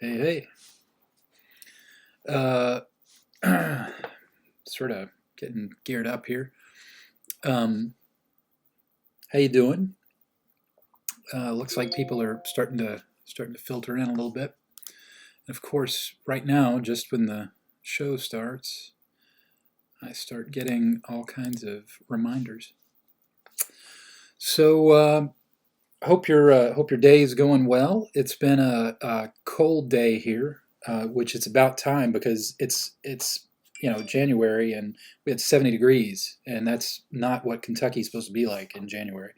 Hey, hey. Sort of getting geared up here. Um, how you doing? Looks like people are starting to filter in a little bit. And of course, right now, just when the show starts, I start getting all kinds of reminders. So, hope your day is going well. It's been a cold day here, which it's about time because it's January and we had 70 degrees, and that's not what Kentucky's supposed to be like in January.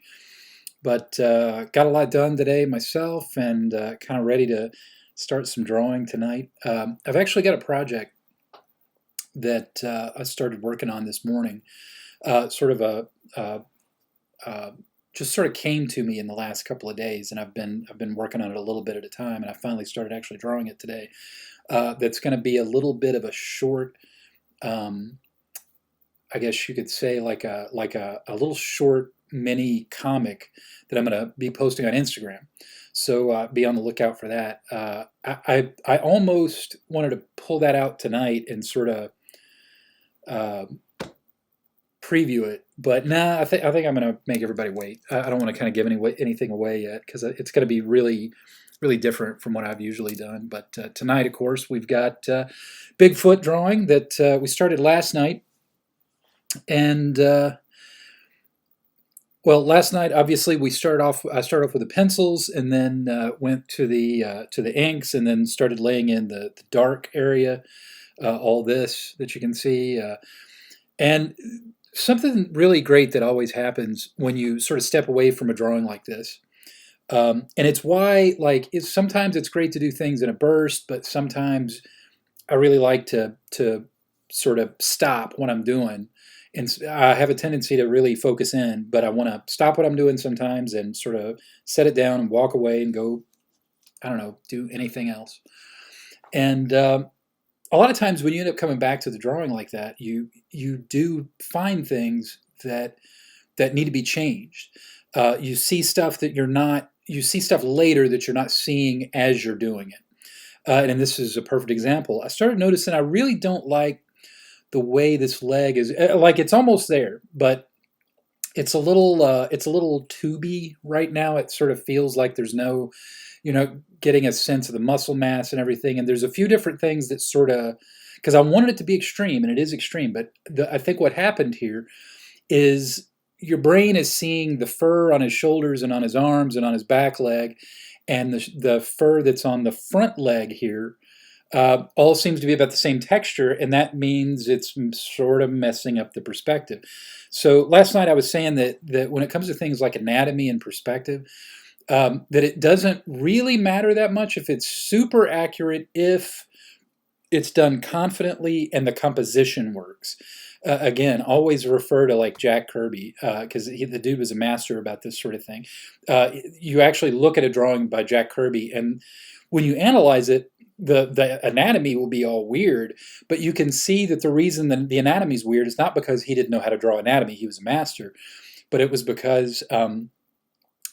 But got a lot done today myself, and kind of ready to start some drawing tonight. I've actually got a project that I started working on this morning. Sort of a just sort of came to me in the last couple of days, and I've been working on it a little bit at a time, and I finally started actually drawing it today. That's going to be a little bit of a short, um, I guess you could say, like a little short mini comic that I'm going to be posting on Instagram. So be on the lookout for that. I almost wanted to pull that out tonight and sort of uh, preview it, but nah, I think I'm gonna make everybody wait. I don't want to kind of give anything away yet because it's going to be really different from what I've usually done. But tonight, of course, we've got Bigfoot drawing that we started last night, and well, last night obviously we started off. I started off with the pencils, and then went to the inks, and then started laying in the dark area. All this that you can see. And something really great that always happens when you sort of step away from a drawing like this. And it's why, like, sometimes it's great to do things in a burst, but sometimes I really like to sort of stop what I'm doing. And I have a tendency to really focus in, but I want to stop what I'm doing sometimes and sort of set it down and walk away and go, I don't know, do anything else. And a lot of times when you end up coming back to the drawing like that, you do find things that need to be changed. You see stuff that you're not. You see stuff later that you're not seeing as you're doing it. And this is a perfect example. I started noticing I really don't like the way this leg is. Like it's almost there, but it's a little tubey right now. It sort of feels like there's no, getting a sense of the muscle mass and everything. And there's a few different things that sort of, because I wanted it to be extreme, and it is extreme. But I think what happened here is your brain is seeing the fur on his shoulders and on his arms and on his back leg, and the fur that's on the front leg here all seems to be about the same texture, and that means it's sort of messing up the perspective. So last night I was saying that when it comes to things like anatomy and perspective, that it doesn't really matter that much if it's super accurate if it's done confidently and the composition works. Again, always refer to like Jack Kirby because the dude was a master about this sort of thing. You actually look at a drawing by Jack Kirby, and when you analyze it, the anatomy will be all weird, but you can see that the reason that the anatomy is weird is not because he didn't know how to draw anatomy; he was a master, but it was because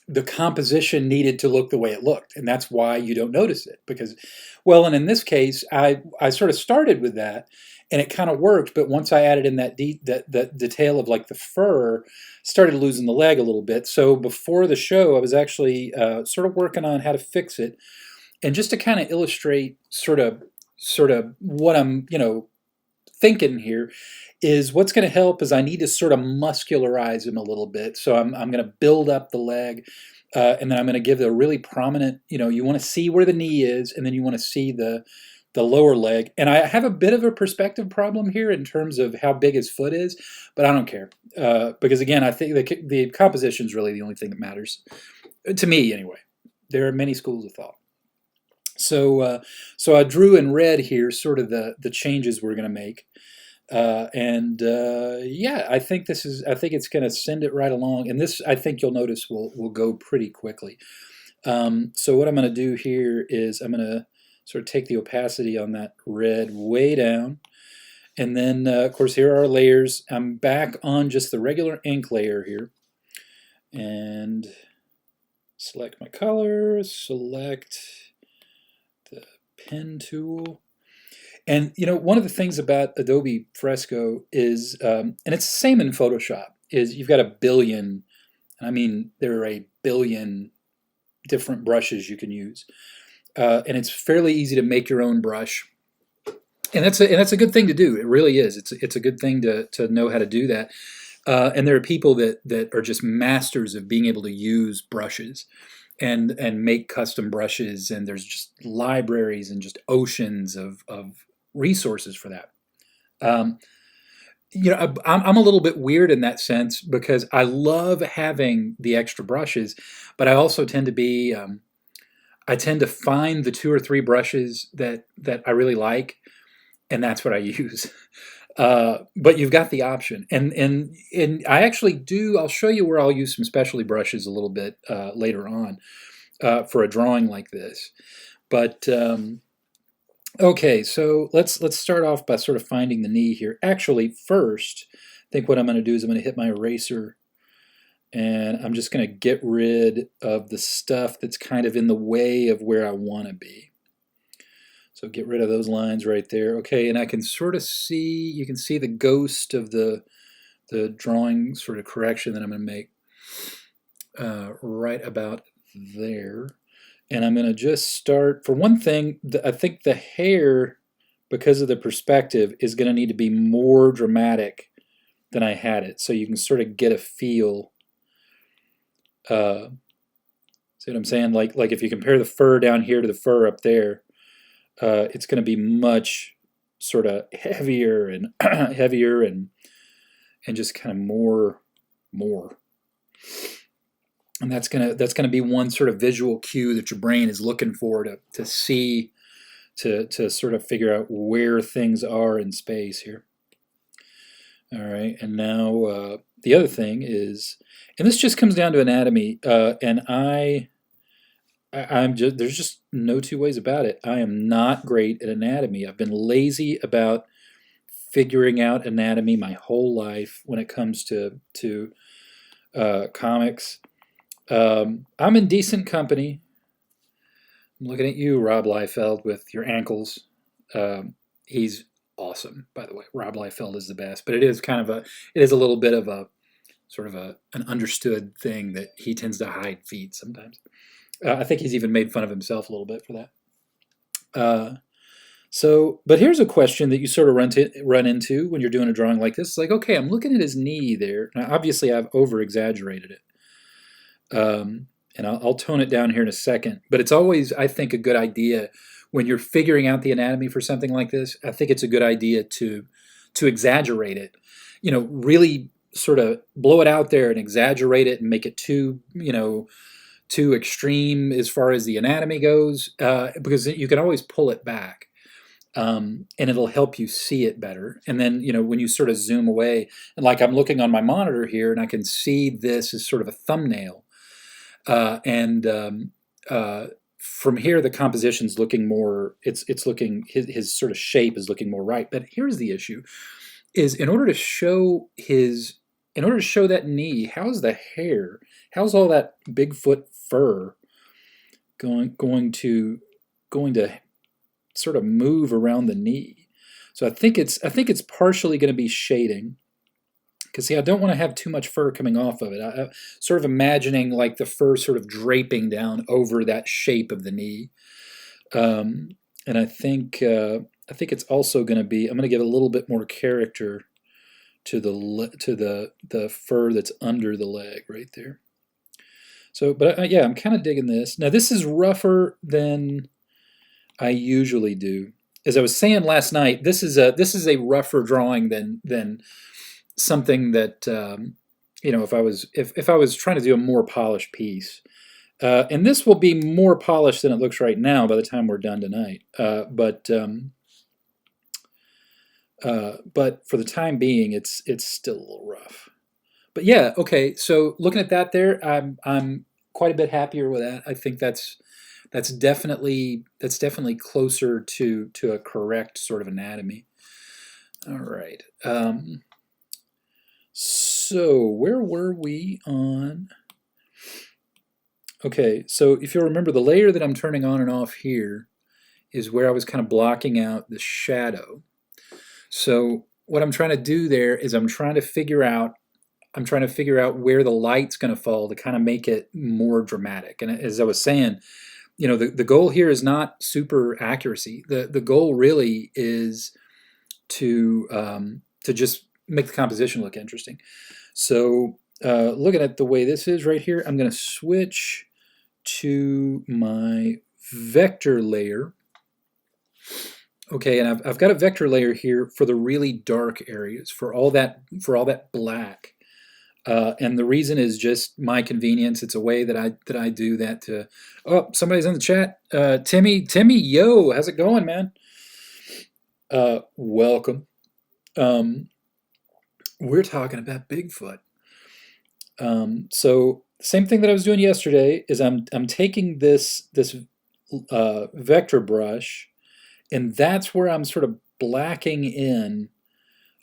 the composition needed to look the way it looked, and that's why you don't notice it. Because, well, and in this case, I sort of started with that, and it kind of worked. But once I added in that detail of like the fur, started losing the leg a little bit. So before the show, I was actually sort of working on how to fix it, and just to kind of illustrate sort of what I'm thinking here is what's going to help is I need to sort of muscularize him a little bit. So I'm going to build up the leg, and then I'm going to give a really prominent. You want to see where the knee is, and then you want to see the lower leg. And I have a bit of a perspective problem here in terms of how big his foot is, but I don't care because again, I think the composition is really the only thing that matters to me anyway. There are many schools of thought. So I drew in red here sort of the changes we're going to make. And yeah, I think it's going to send it right along. And this, I think you'll notice will go pretty quickly. So what I'm going to do here is I'm going to sort of take the opacity on that red way down. And then, of course, here are our layers. I'm back on just the regular ink layer here. And select my color, select the pen tool. And you know, one of the things about Adobe Fresco is, and it's the same in Photoshop, is you've got a billion. I mean, there are a billion different brushes you can use, and it's fairly easy to make your own brush. And that's a good thing to do. It really is. It's a good thing to know how to do that. And there are people that are just masters of being able to use brushes and make custom brushes, and there's just libraries and just oceans of resources for that. Um, you know, I'm a little bit weird in that sense because I love having the extra brushes, but I also tend to be I tend to find the two or three brushes that I really like, and that's what I use. But you've got the option, and I actually do. I'll show you where I'll use some specialty brushes a little bit later on for a drawing like this. But okay, so let's start off by sort of finding the knee here. Actually, first, I think what I'm going to do is I'm going to hit my eraser, and I'm just going to get rid of the stuff that's kind of in the way of where I want to be. So get rid of those lines right there. Okay, and I can sort of see, you can see the ghost of the drawing sort of correction that I'm going to make right about there. And I'm going to just start, for one thing, I think the hair, because of the perspective, is going to need to be more dramatic than I had it. So you can sort of get a feel. See what I'm saying? Like if you compare the fur down here to the fur up there, it's going to be much sort of heavier and heavier and just kind of more. And that's gonna be one sort of visual cue that your brain is looking for to see, to sort of figure out where things are in space here. All right, and now the other thing is, and this just comes down to anatomy, and I'm just, there's just no two ways about it. I am not great at anatomy. I've been lazy about figuring out anatomy my whole life when it comes to comics. I'm in decent company. I'm looking at you, Rob Liefeld, with your ankles. He's awesome, by the way. Rob Liefeld is the best, but it is kind of it is a little bit of a sort of an understood thing that he tends to hide feet sometimes. I think he's even made fun of himself a little bit for that. But here's a question that you sort of run into when you're doing a drawing like this. It's like, okay, I'm looking at his knee there. Now, obviously, I've over-exaggerated it. And I'll tone it down here in a second. But it's always, I think, a good idea when you're figuring out the anatomy for something like this. I think it's a good idea to exaggerate it. You know, really sort of blow it out there and exaggerate it and make it too extreme as far as the anatomy goes, because you can always pull it back. And it'll help you see it better. And then, when you sort of zoom away, and like I'm looking on my monitor here, and I can see this as sort of a thumbnail. From here, the composition's looking more. It's looking, his sort of shape is looking more right. But here's the issue: is in order to show that knee, how's the hair? How's all that Bigfoot fur going to sort of move around the knee? So I think it's partially going to be shading, because see, I don't want to have too much fur coming off of it. I'm sort of imagining like the fur sort of draping down over that shape of the knee, and I think it's also going to be. I'm going to give a little bit more character to the fur that's under the leg right there. So, but yeah, I'm kind of digging this. Now, this is rougher than I usually do. As I was saying last night, this is a rougher drawing than something that if I was trying to do a more polished piece. And this will be more polished than it looks right now by the time we're done tonight. But for the time being, it's still a little rough. But yeah, okay. So looking at that there, I'm quite a bit happier with that. I think that's definitely closer to a correct sort of anatomy. All right. So where were we on? Okay, so if you'll remember, the layer that I'm turning on and off here is where I was kind of blocking out the shadow. So what I'm trying to do there is I'm trying to figure out where the light's going to fall to kind of make it more dramatic. And as I was saying, the goal here is not super accuracy. The goal really is to just make the composition look interesting. So looking at the way this is right here, I'm going to switch to my vector layer. Okay, and I've got a vector layer here for the really dark areas, for all that black. And the reason is just my convenience. It's a way that I do that to. Oh, somebody's in the chat. Timmy, yo, how's it going, man? Welcome. We're talking about Bigfoot. So same thing that I was doing yesterday is I'm taking this vector brush, and that's where I'm sort of blacking in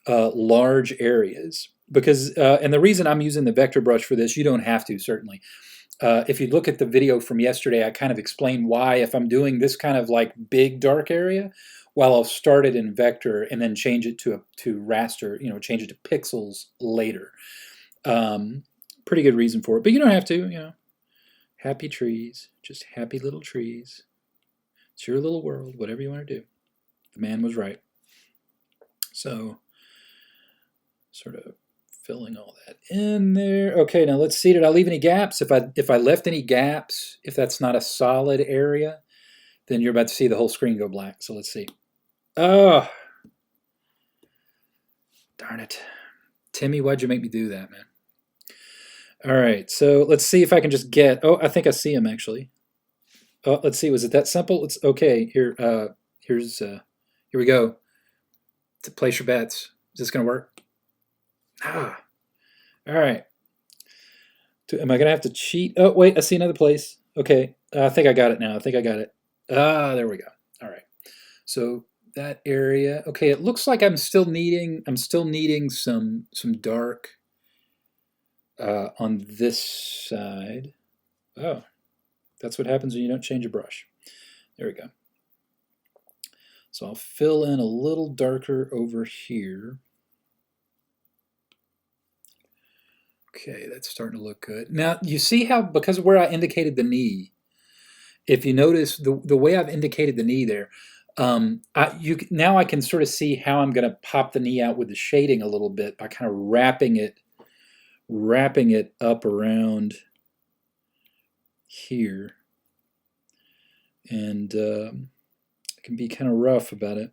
large areas. Because and the reason I'm using the vector brush for this, you don't have to, certainly. If you look at the video from yesterday, I kind of explained why, if I'm doing this kind of like big dark area, while I'll start it in vector and then change it to raster, change it to pixels later. Pretty good reason for it, but you don't have to, Happy trees, just happy little trees. It's your little world, whatever you want to do. The man was right. So, sort of filling all that in there. Okay, now let's see. Did I leave any gaps? If I left any gaps, if that's not a solid area, then you're about to see the whole screen go black. So let's see. Oh, darn it. Timmy, why'd you make me do that, man? All right, so let's see if I can just get... Oh, I think I see him, actually. Oh, let's see. Was it that simple? It's okay. Here we go. To place your bets. Is this going to work? Ah. All right. Am I going to have to cheat? Oh, wait, I see another place. Okay. I think I got it now. I think I got it. Ah, there we go. All right. So that area. Okay, it looks like I'm still needing some dark on this side. Oh, that's what happens when you don't change your brush. There we go. So I'll fill in a little darker over here. Okay, that's starting to look good. Now, you see how, because of where I indicated the knee, if you notice the way I've indicated the knee there, now I can sort of see how I'm going to pop the knee out with the shading a little bit by kind of wrapping it up around here. And I can be kind of rough about it.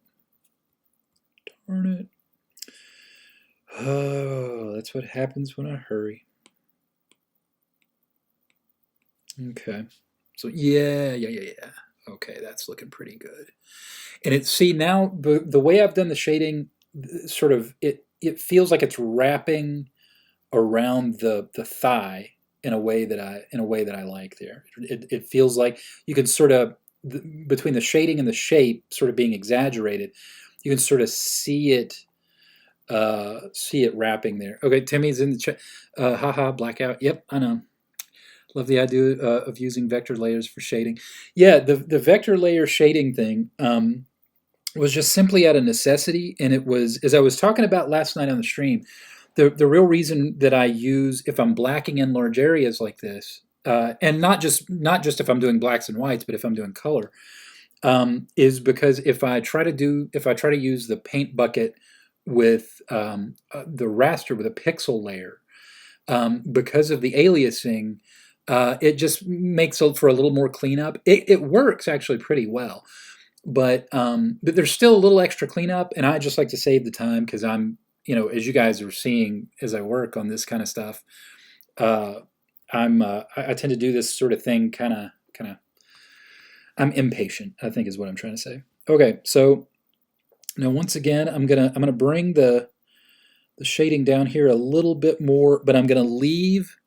Darn it. Oh, that's what happens when I hurry. Okay. So yeah. Okay, that's looking pretty good. And see now the way I've done the shading, sort of it feels like it's wrapping around the thigh in a way that I like there. It feels like you can sort of, between the shading and the shape sort of being exaggerated, you can sort of see it wrapping there. Okay, Timmy's in the chat. Haha, blackout. Yep, I know. Love the idea of using vector layers for shading. Yeah, the vector layer shading thing was just simply out of necessity, and it was, as I was talking about last night on the stream, the real reason that I use, if I'm blacking in large areas like this, and not just if I'm doing blacks and whites, but if I'm doing color, is because if I try to use the paint bucket with the raster with a pixel layer, because of the aliasing, it just makes for a little more cleanup. It works actually pretty well, but there's still a little extra cleanup, and I just like to save the time because I'm, as you guys are seeing as I work on this kind of stuff, I tend to do this sort of thing kind of. I'm impatient, I think is what I'm trying to say. Okay, so now once again, I'm gonna bring the shading down here a little bit more, but I'm gonna leave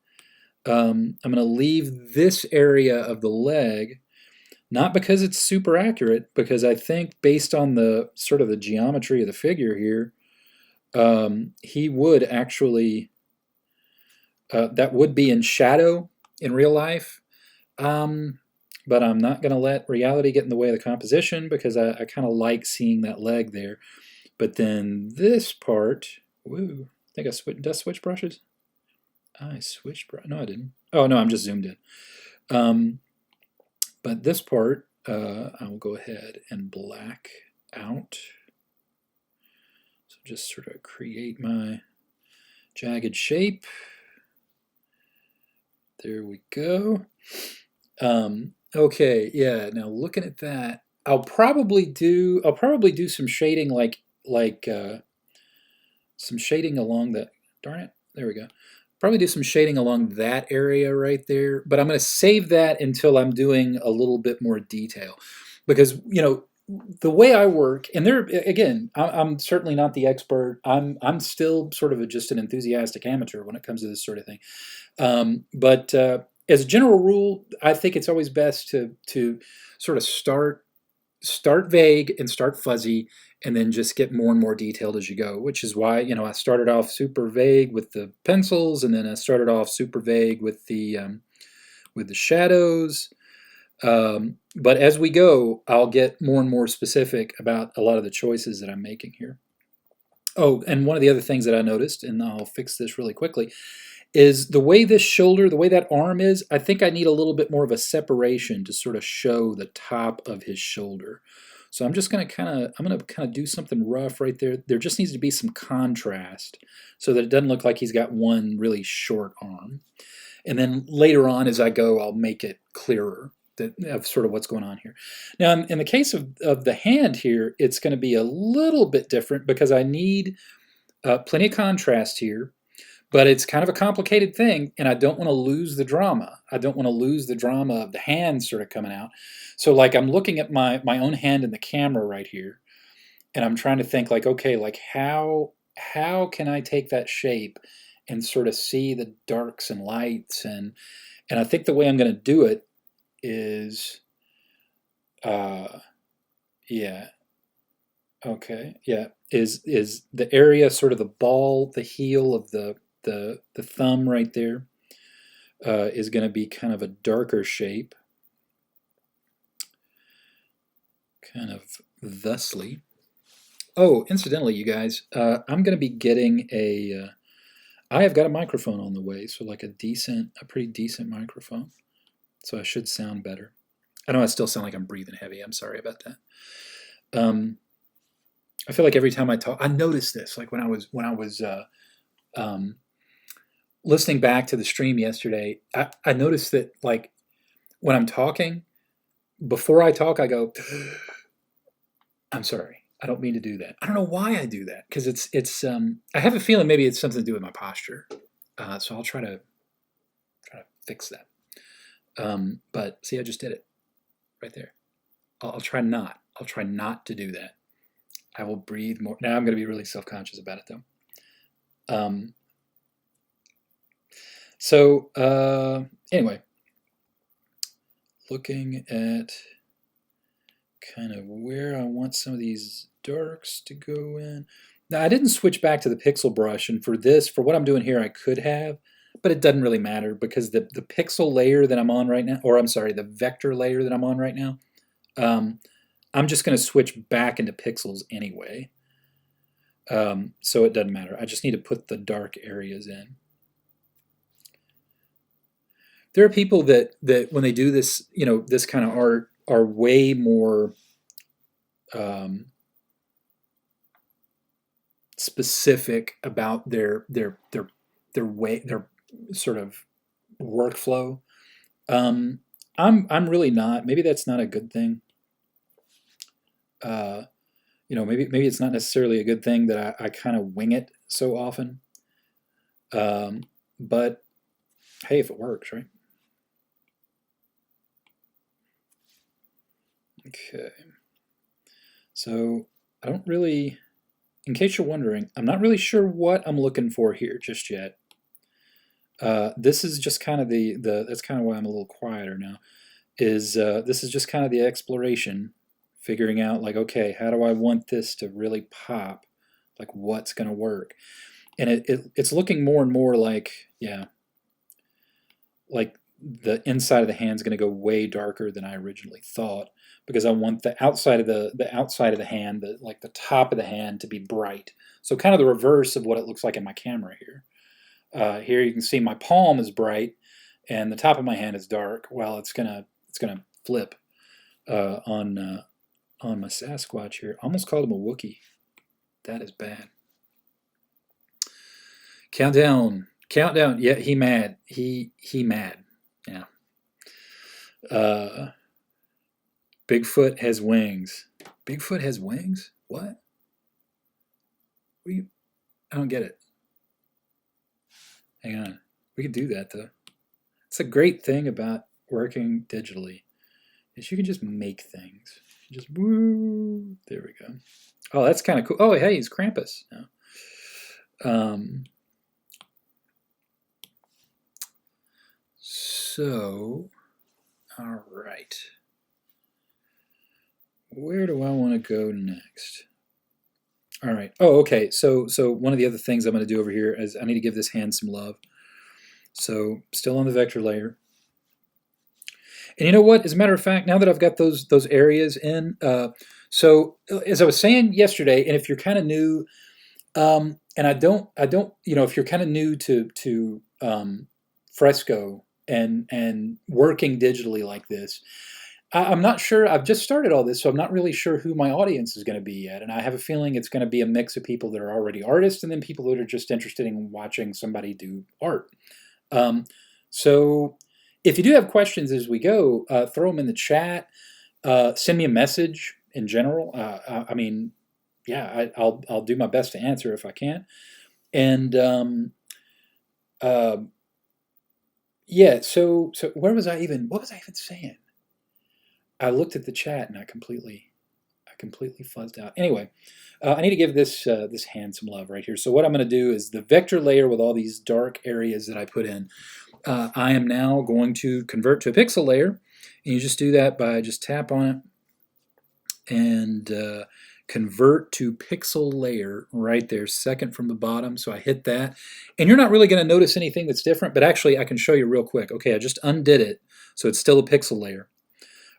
this area of the leg, not because it's super accurate, because I think based on the sort of the geometry of the figure here, he would actually, that would be in shadow in real life. but I'm not going to let reality get in the way of the composition because I kind of like seeing that leg there. But then this part, woo, I think I switched, did I switch brushes? I switched, no I didn't. Oh no, I'm just zoomed in. But this part, I will go ahead and black out. So just sort of create my jagged shape. There we go. Okay, yeah. Now looking at that, I'll probably do some shading some shading along the, darn it, there we go. Probably do some shading along that area right there, but I'm going to save that until I'm doing a little bit more detail, because the way I work, and there again, I'm certainly not the expert. I'm still sort of just an enthusiastic amateur when it comes to this sort of thing. But as a general rule, I think it's always best to sort of start vague and start fuzzy, and then just get more and more detailed as you go, which is why I started off super vague with the pencils, and then I started off super vague with the shadows. But as we go, I'll get more and more specific about a lot of the choices that I'm making here. Oh, and one of the other things that I noticed, and I'll fix this really quickly, is the way this shoulder, the way that arm is, I think I need a little bit more of a separation to sort of show the top of his shoulder. So I'm just going to kind of do something rough right there. There just needs to be some contrast so that it doesn't look like he's got one really short arm. And then later on as I go, I'll make it clearer of sort of what's going on here. Now, in the case of the hand here, it's going to be a little bit different because I need plenty of contrast here. But it's kind of a complicated thing, and I don't want to lose the drama. I don't want to lose the drama of the hand sort of coming out. So like I'm looking at my own hand in the camera right here, and I'm trying to think like, okay, like how can I take that shape and sort of see the darks and lights, and I think the way I'm going to do it is, yeah, okay, yeah, is the area sort of the ball, the heel of the thumb right there is going to be kind of a darker shape, kind of thusly. Oh, incidentally, you guys, I'm going to be getting I have got a microphone on the way, so like a pretty decent microphone, so I should sound better. I know I still sound like I'm breathing heavy. I'm sorry about that. I feel like every time I talk, I noticed this, like when I was listening back to the stream yesterday, I noticed that like when I'm talking, before I talk, I go, I'm sorry, I don't mean to do that. I don't know why I do that, because it's I have a feeling maybe it's something to do with my posture. So I'll try to fix that. But see, I just did it right there. I'll try not to do that. I will breathe more. Now I'm going to be really self-conscious about it though. So anyway, looking at kind of where I want some of these darks to go in. Now I didn't switch back to the pixel brush, and for what I'm doing here, I could have, but it doesn't really matter because the pixel layer that I'm on right now, or I'm sorry, the vector layer that I'm on right now, I'm just going to switch back into pixels anyway. So it doesn't matter. I just need to put the dark areas in. There are people that when they do this, this kind of art, are way more specific about their way, their sort of workflow. I'm really not. Maybe that's not a good thing. Maybe it's not necessarily a good thing that I kind of wing it so often. But hey, if it works, right? Okay. So I don't really, in case you're wondering, I'm not really sure what I'm looking for here just yet. This is just kind of that's kind of why I'm a little quieter now, is this is just kind of the exploration, figuring out like, okay, how do I want this to really pop? Like what's going to work? And it's looking more and more like, yeah, like the inside of the hand is going to go way darker than I originally thought, because I want the outside of the outside of the hand, like the top of the hand, to be bright. So kind of the reverse of what it looks like in my camera here. Here you can see my palm is bright, and the top of my hand is dark. Well, it's gonna flip on my Sasquatch here. Almost called him a Wookiee. That is bad. Countdown. Yeah, he mad. He mad. Yeah. Bigfoot has wings. Bigfoot has wings? What? I don't get it. Hang on. We can do that though. It's a great thing about working digitally, is you can just make things. Just woo. There we go. Oh, that's kind of cool. Oh, hey, he's Krampus. No. So, all right. Where do I want to go next? All right. Oh, okay. So one of the other things I'm going to do over here is I need to give this hand some love. So still on the vector layer. And you know what? As a matter of fact, now that I've got those areas in, so as I was saying yesterday, and if you're kind of new, and I don't, if you're kind of new to Fresco and working digitally like this, I'm not sure. I've just started all this, so I'm not really sure who my audience is going to be yet. And I have a feeling it's going to be a mix of people that are already artists and then people that are just interested in watching somebody do art. So if you do have questions as we go, throw them in the chat. Send me a message in general. I mean, yeah, I'll do my best to answer if I can. And yeah, so what was I even saying? I looked at the chat and I completely fuzzed out. Anyway, I need to give this hand some love right here. So what I'm going to do is the vector layer with all these dark areas that I put in. I am now going to convert to a pixel layer, and you just do that by just tap on it and convert to pixel layer right there, second from the bottom. So I hit that, and you're not really going to notice anything that's different, but actually I can show you real quick. Okay, I just undid it, so it's still a pixel layer.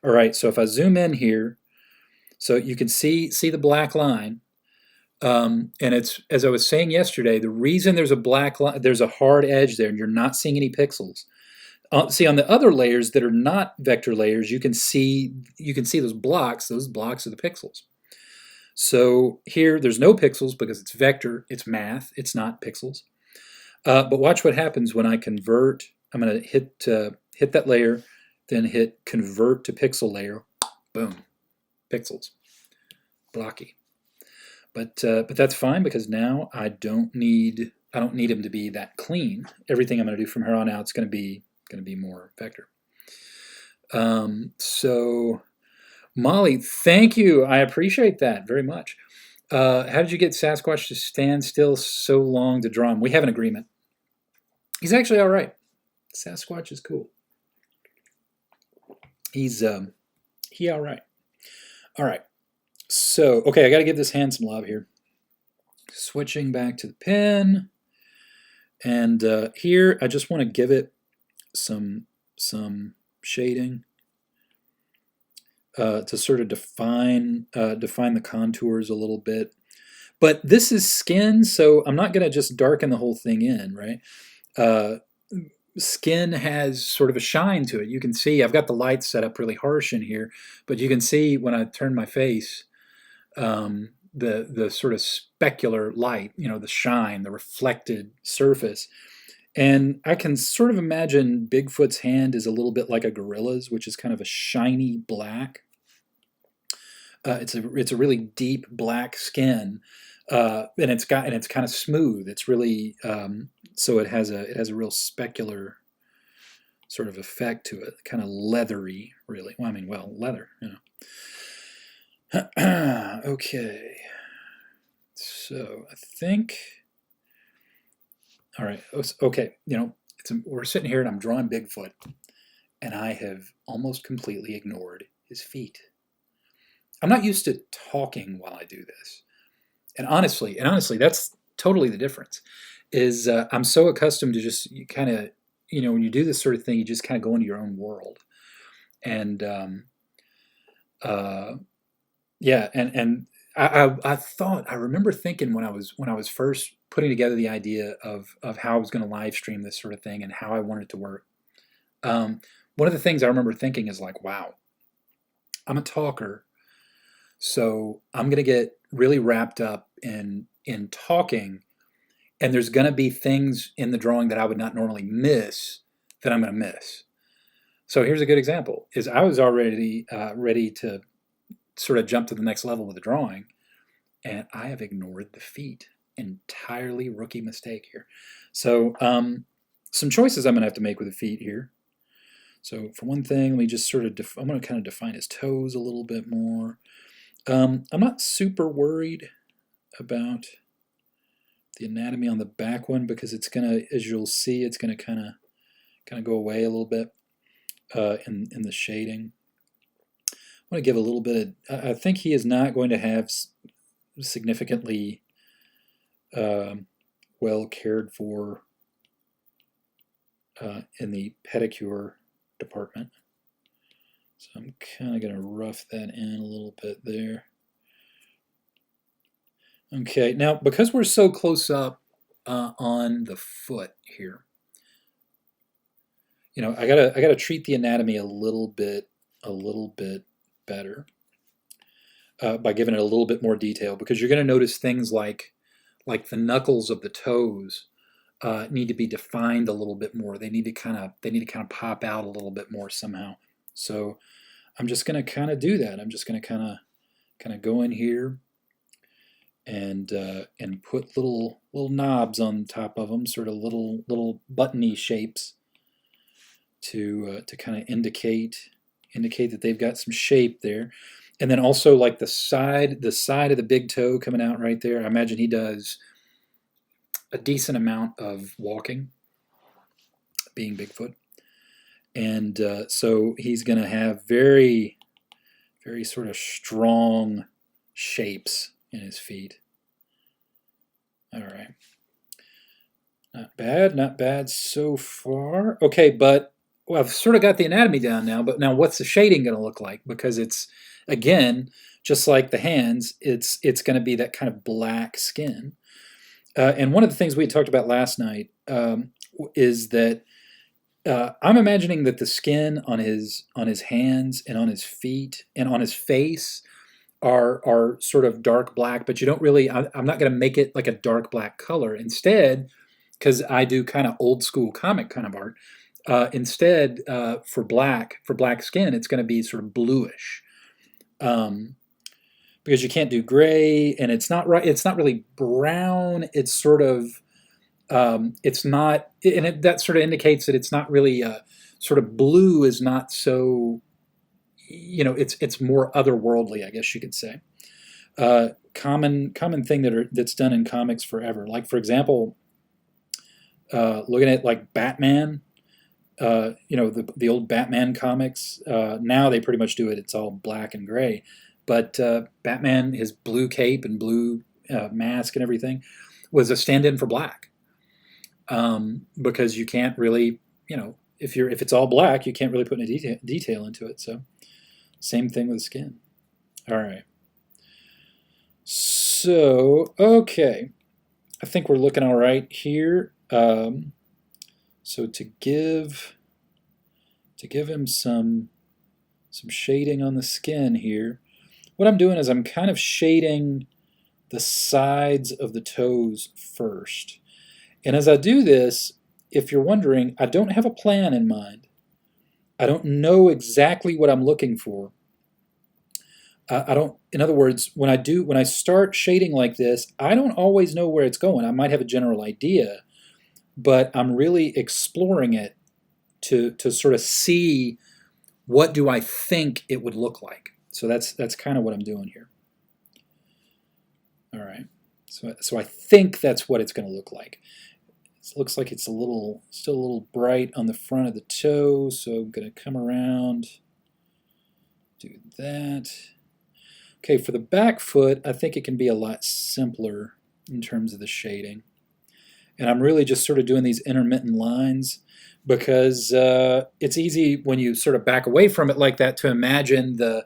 All right, so if I zoom in here, so you can see the black line, and it's, as I was saying yesterday, the reason there's a black line, there's a hard edge there, and you're not seeing any pixels. See, on the other layers that are not vector layers, you can see those blocks. Those blocks are the pixels. So here, there's no pixels because it's vector, it's math, it's not pixels. But watch what happens when I convert. I'm going to hit that layer, then hit convert to pixel layer. Boom, pixels, blocky. But that's fine because now I don't need them to be that clean. Everything I'm going to do from here on out is going to be more vector. So Molly, thank you. I appreciate that very much. How did you get Sasquatch to stand still so long to draw him? We have an agreement. He's actually all right. Sasquatch is cool. He's all right. All right. So, okay, I got to give this hand some love here. Switching back to the pen. And here, I just want to give it some shading to sort of define the contours a little bit. But this is skin, so I'm not going to just darken the whole thing in, right? Skin has sort of a shine to it. You can see I've got the lights set up really harsh in here, but you can see when I turn my face, the sort of specular light, the shine, the reflected surface. And I can sort of imagine Bigfoot's hand is a little bit like a gorilla's, which is kind of a shiny black. It's a really deep black skin, and it's kind of smooth. It's really so it has a real specular sort of effect to it, kind of leathery, really. Well, I mean, leather, Okay, so I think, all right, okay, we're sitting here and I'm drawing Bigfoot, and I have almost completely ignored his feet. I'm not used to talking while I do this, and honestly, that's totally the difference. Is I'm so accustomed to just kind of, when you do this sort of thing, you just kind of go into your own world. And uh, yeah, and I remember thinking when I was first putting together the idea of how I was going to live stream this sort of thing and how I wanted it to work. Um, One of the things I remember thinking is like, wow, I'm a talker, so I'm going to get really wrapped up in talking, and there's going to be things in the drawing that I would not normally miss that I'm going to miss. So here's a good example: is I was already ready to sort of jump to the next level with the drawing, and I have ignored the feet. Entirely rookie mistake here. So some choices I'm going to have to make with the feet here. So for one thing, let me just sort of I'm going to kind of define his toes a little bit more. I'm not super worried about the anatomy on the back one because it's going to, as you'll see, it's going to kind of go away a little bit in the shading. I want to give a little bit of, I think he is not going to have significantly well cared for in the pedicure department. So I'm kind of going to rough that in a little bit there. Okay, now because we're so close up on the foot here, I gotta treat the anatomy a little bit better by giving it a little bit more detail, because you're going to notice things like the knuckles of the toes need to be defined a little bit more. They need to kind of pop out a little bit more somehow. So I'm just going to kind of do that. I'm just going to kind of go in here and put little knobs on top of them, sort of little buttony shapes to kind of indicate that they've got some shape there. And then also like the side of the big toe coming out right there. I imagine he does a decent amount of walking, being Bigfoot. And so he's going to have very, very sort of strong shapes in his feet. All right. Not bad so far. Okay, but well, I've sort of got the anatomy down now, but now what's the shading going to look like? Because it's, again, just like the hands, it's going to be that kind of black skin. And one of the things we had talked about last night is that I'm imagining that the skin on his hands and on his feet and on his face are sort of dark black, but you don't really. I'm not going to make it like a dark black color. Instead, because I do kind of old school comic kind of art. Instead, for black skin, it's going to be sort of bluish. Because you can't do gray, and it's not right. It's not really brown. It's sort of, it's not, and that sort of indicates that it's not really sort of blue is not so, it's more otherworldly, I guess you could say. Common thing that's done in comics forever. Like for example, looking at like Batman. The old Batman comics. Now they pretty much do it. It's all black and gray. But Batman, his blue cape and blue mask and everything, was a stand-in for black. Because you can't really, if it's all black, you can't really put any detail into it. So, same thing with skin. All right. So, okay, I think we're looking all right here. So to give him some shading on the skin here, what I'm doing is I'm kind of shading the sides of the toes first. And as I do this, if you're wondering, I don't have a plan in mind. I don't know exactly what I'm looking for. I don't. In other words, when I start shading like this, I don't always know where it's going. I might have a general idea, but I'm really exploring it to sort of see what do I think it would look like. So that's kind of what I'm doing here. All right. So I think that's what it's going to look like. It looks like it's still a little bright on the front of the toe, so I'm going to come around, do that. Okay, for the back foot, I think it can be a lot simpler in terms of the shading. And I'm really just sort of doing these intermittent lines because it's easy when you sort of back away from it like that to imagine the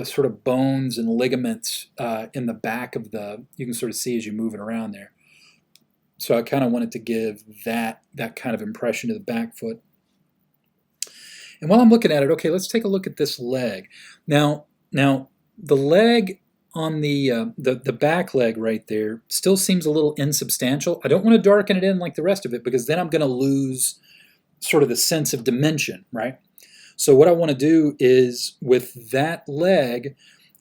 sort of bones and ligaments in the back of you can sort of see as you're moving around there. So I kind of wanted to give that kind of impression to the back foot. And while I'm looking at it, okay, let's take a look at this leg. Now the leg on the back leg right there still seems a little insubstantial. I don't want to darken it in like the rest of it because then I'm going to lose sort of the sense of dimension, right? So what I want to do is with that leg,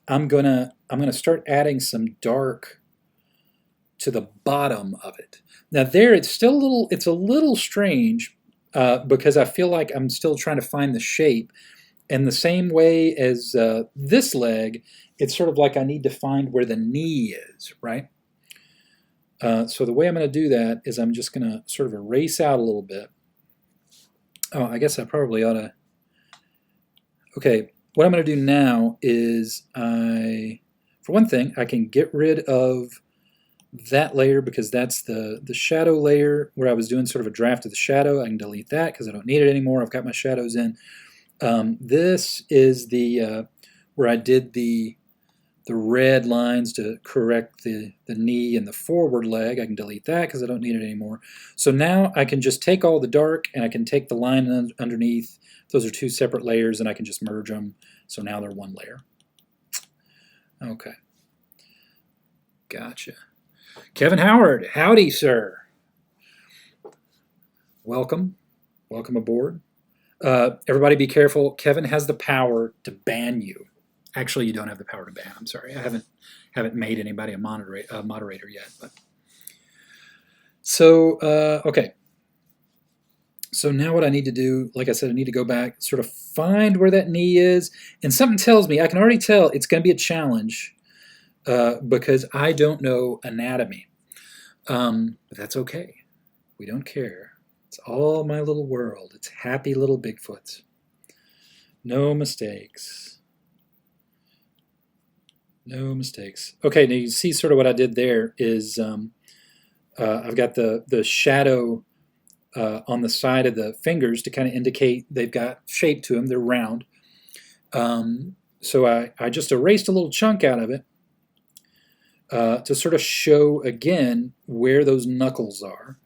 I'm gonna start adding some dark to the bottom of it. Now there, it's a little strange because I feel like I'm still trying to find the shape. And the same way as this leg, it's sort of like I need to find where the knee is, right? So the way I'm going to do that is I'm just going to sort of erase out a little bit. Oh, I guess I probably ought to. Okay, what I'm going to do now is for one thing, I can get rid of that layer because that's the shadow layer where I was doing sort of a draft of the shadow. I can delete that because I don't need it anymore. I've got my shadows in. This is the where I did the red lines to correct the knee and the forward leg. I can delete that because I don't need it anymore. So now I can just take all the dark and I can take the line underneath. Those are two separate layers and I can just merge them. So now they're one layer. Okay. Gotcha. Kevin Howard, howdy, sir. Welcome. Welcome aboard. Everybody be careful. Kevin has the power to ban you. Actually, you don't have the power to ban. I'm sorry. I haven't made anybody a moderator yet. But so okay. So now what I need to do, like I said, I need to go back, sort of find where that knee is, and something tells me, I can already tell it's going to be a challenge because I don't know anatomy. But that's okay. We don't care. It's all my little world. It's happy little Bigfoots. No mistakes. No mistakes. Okay, now you see sort of what I did there is I've got the shadow on the side of the fingers to kind of indicate they've got shape to them. They're round. So I just erased a little chunk out of it to sort of show again where those knuckles are.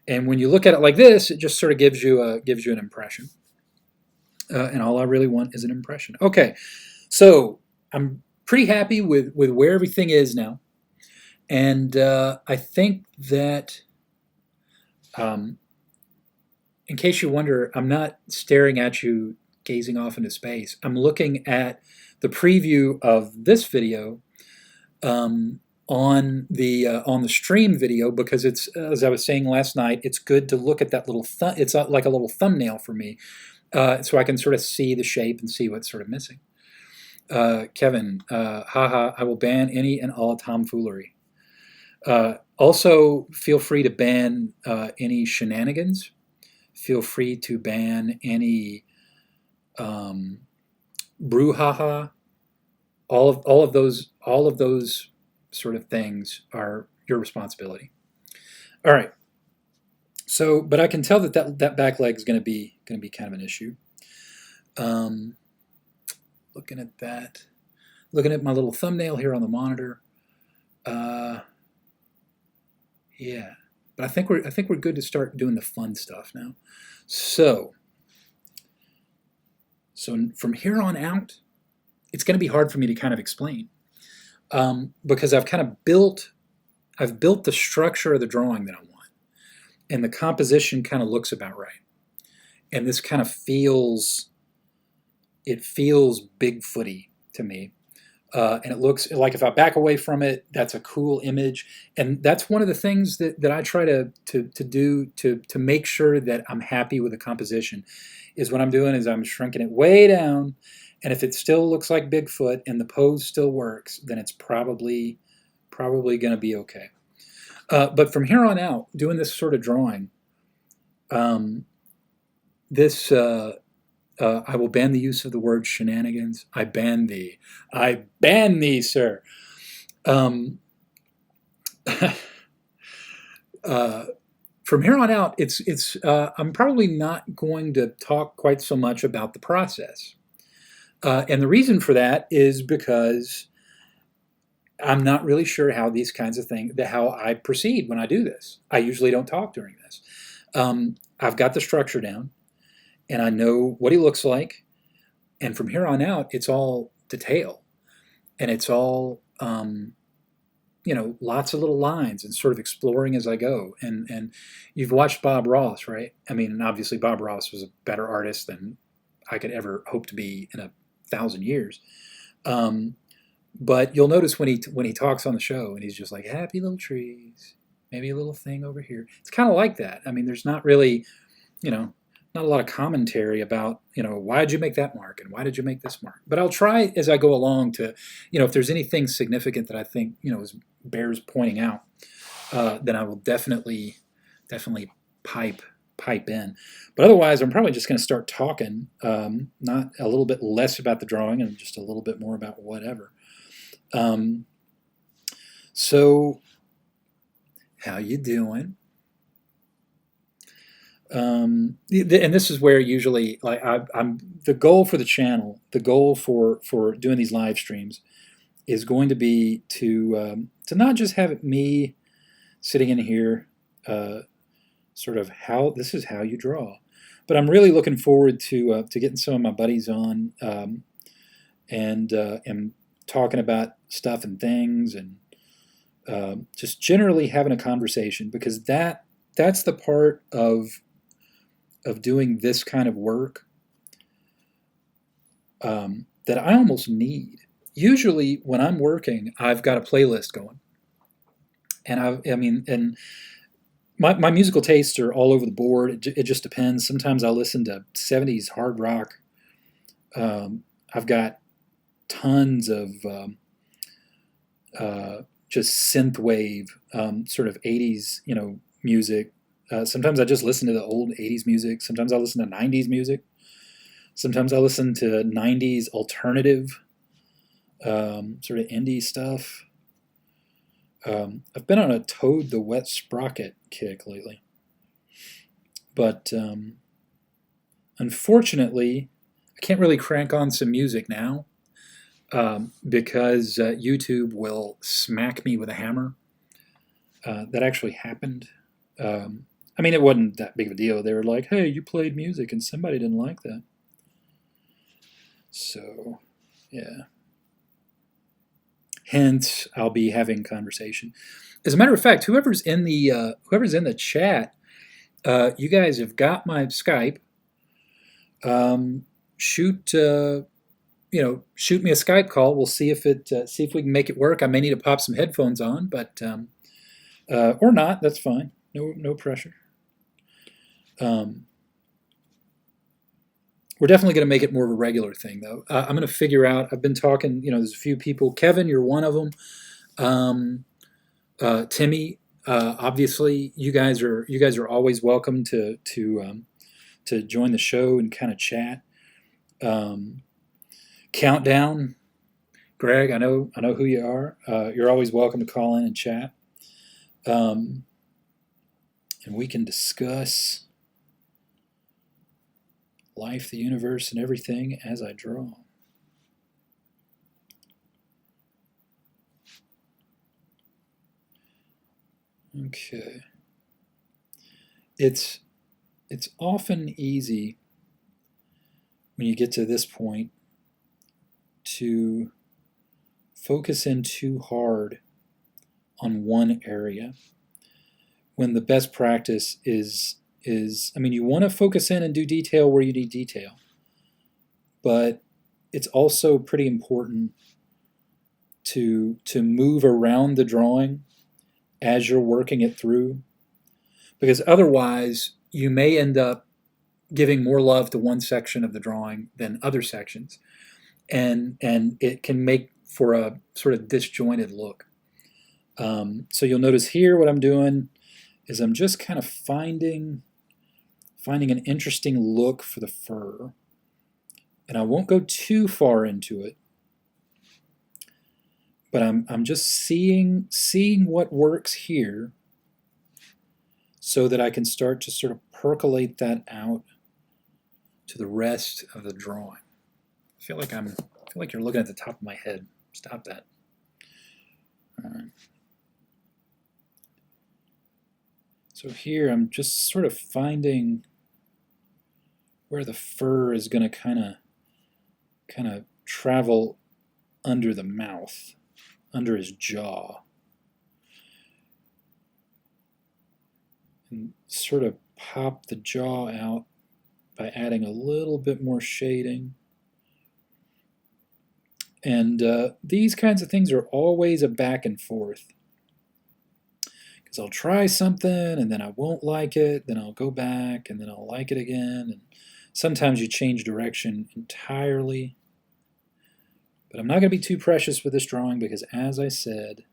And when you look at it like this, it just sort of gives you an impression. And all I really want is an impression. Okay, so I'm pretty happy with where everything is now. And I think that, in case you wonder, I'm not staring at you gazing off into space. I'm looking at the preview of this video on the stream video because it's, as I was saying last night, it's good to look at that little it's like a little thumbnail for me, so I can sort of see the shape and see what's sort of missing. Kevin, haha, I will ban any and all tomfoolery. Also, feel free to ban any shenanigans. Feel free to ban any brouhaha. All of those sort of things are your responsibility. All right. So, but I can tell that back leg is going to be kind of an issue. Looking at that, looking at my little thumbnail here on the monitor. Yeah, but I think we're good to start doing the fun stuff now. So from here on out, it's going to be hard for me to kind of explain because I've built the structure of the drawing that I want, and the composition kind of looks about right, and this kind of feels Bigfooty to me. And it looks like if I back away from it, that's a cool image. And that's one of the things that I try to do to make sure that I'm happy with the composition is what I'm doing is I'm shrinking it way down. And if it still looks like Bigfoot and the pose still works, then it's probably going to be okay. But from here on out, doing this sort of drawing, I will ban the use of the word shenanigans. I ban thee. I ban thee, sir. from here on out, I'm probably not going to talk quite so much about the process. And the reason for that is because I'm not really sure how these kinds of things, how I proceed when I do this. I usually don't talk during this. I've got the structure down, and I know what he looks like. And from here on out, it's all detail, and it's all lots of little lines and sort of exploring as I go. And you've watched Bob Ross, right? I mean, and obviously Bob Ross was a better artist than I could ever hope to be in 1,000 years. But you'll notice when he talks on the show and he's just like, happy little trees, maybe a little thing over here. It's kind of like that. I mean, there's not really, not a lot of commentary about, why did you make that mark and why did you make this mark? But I'll try as I go along to, if there's anything significant that I think, bears pointing out, then I will definitely pipe in. But otherwise, I'm probably just going to start talking, not a little bit less about the drawing and just a little bit more about whatever. So how you doing? And this is where usually, like, I'm the goal for the channel, the goal for doing these live streams is going to be to not just have it me sitting in here, sort of this is how you draw, but I'm really looking forward to getting some of my buddies on, and talking about stuff and things, and just generally having a conversation, because that's the part of doing this kind of work that I almost need. Usually when I'm working, I've got a playlist going, and and my musical tastes are all over the board. It just depends. Sometimes I listen to 70s hard rock. I've got tons of just synthwave, sort of 80s, music. Sometimes I just listen to the old 80s music. Sometimes I listen to 90s music. Sometimes I listen to 90s alternative, sort of indie stuff. I've been on a Toad the Wet Sprocket kick lately. But unfortunately, I can't really crank on some music now, because YouTube will smack me with a hammer. That actually happened. I mean, it wasn't that big of a deal. They were like, hey, you played music and somebody didn't like that. So, yeah. Hence, I'll be having conversation. As a matter of fact, whoever's in the chat, you guys have got my Skype. Shoot me a Skype call. We'll see if we can make it work. I may need to pop some headphones on, but or not. That's fine. No pressure. We're definitely going to make it more of a regular thing, though. I'm going to figure out. I've been talking. There's a few people. Kevin, you're one of them. Timmy, obviously, you guys are always welcome to join the show and kind of chat. Countdown, Greg, I know who you are. You're always welcome to call in and chat, and we can discuss life, the universe, and everything as I draw. Okay. It's often easy when you get to this point to focus in too hard on one area, when the best practice is you want to focus in and do detail where you need detail, but it's also pretty important to move around the drawing as you're working it through, because otherwise you may end up giving more love to one section of the drawing than other sections, and it can make for a sort of disjointed look. So you'll notice here what I'm doing is I'm just kind of finding an interesting look for the fur, and I won't go too far into it, but I'm just seeing what works here, so that I can start to sort of percolate that out to the rest of the drawing. I feel like you're looking at the top of my head. Stop that. All right. So here I'm just sort of finding where the fur is going to kind of travel under the mouth, under his jaw, and sort of pop the jaw out by adding a little bit more shading. And these kinds of things are always a back and forth. Because I'll try something and then I won't like it, then I'll go back and then I'll like it again. And sometimes you change direction entirely. But I'm not going to be too precious with this drawing because, as I said,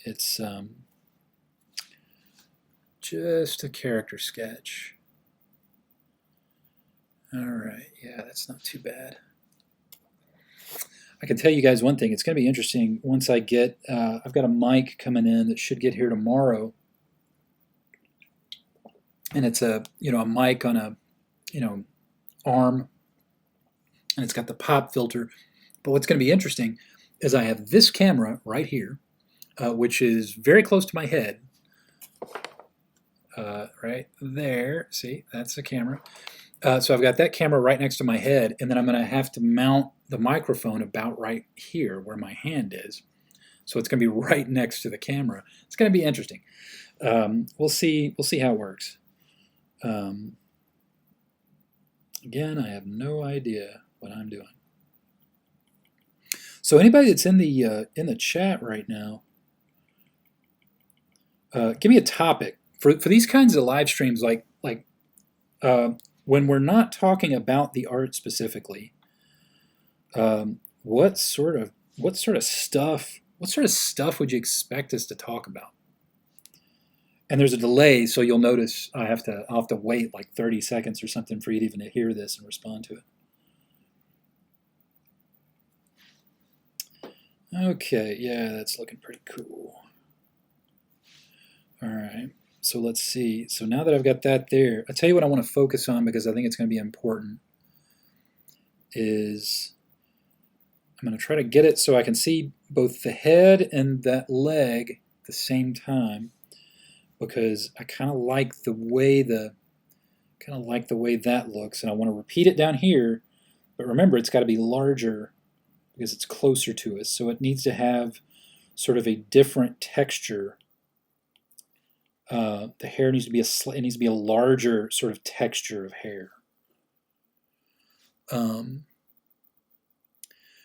it's just a character sketch. All right, yeah, that's not too bad. I can tell you guys one thing. It's going to be interesting once I get, I've got a mic coming in that should get here tomorrow. And it's a mic on a, arm. And it's got the pop filter. But what's going to be interesting is I have this camera right here, which is very close to my head. Right there. See, that's the camera. So I've got that camera right next to my head, and then I'm going to have to mount the microphone about right here where my hand is. So it's going to be right next to the camera. It's going to be interesting. We'll see how it works. Again, I have no idea what I'm doing. So anybody that's in the chat right now, give me a topic for these kinds of live streams, like when we're not talking about the art specifically. What sort of stuff would you expect us to talk about? And there's a delay, so you'll notice I'll have to wait like 30 seconds or something for you to even hear this and respond to it. Okay, yeah, that's looking pretty cool. All right, so let's see. So now that I've got that there, I'll tell you what I want to focus on because I think it's going to be important. Is I'm going to try to get it so I can see both the head and that leg at the same time, because I kind of like the way that looks, and I want to repeat it down here. But remember, it's got to be larger because it's closer to us, so it needs to have sort of a different texture. The hair needs to be a larger sort of texture of hair.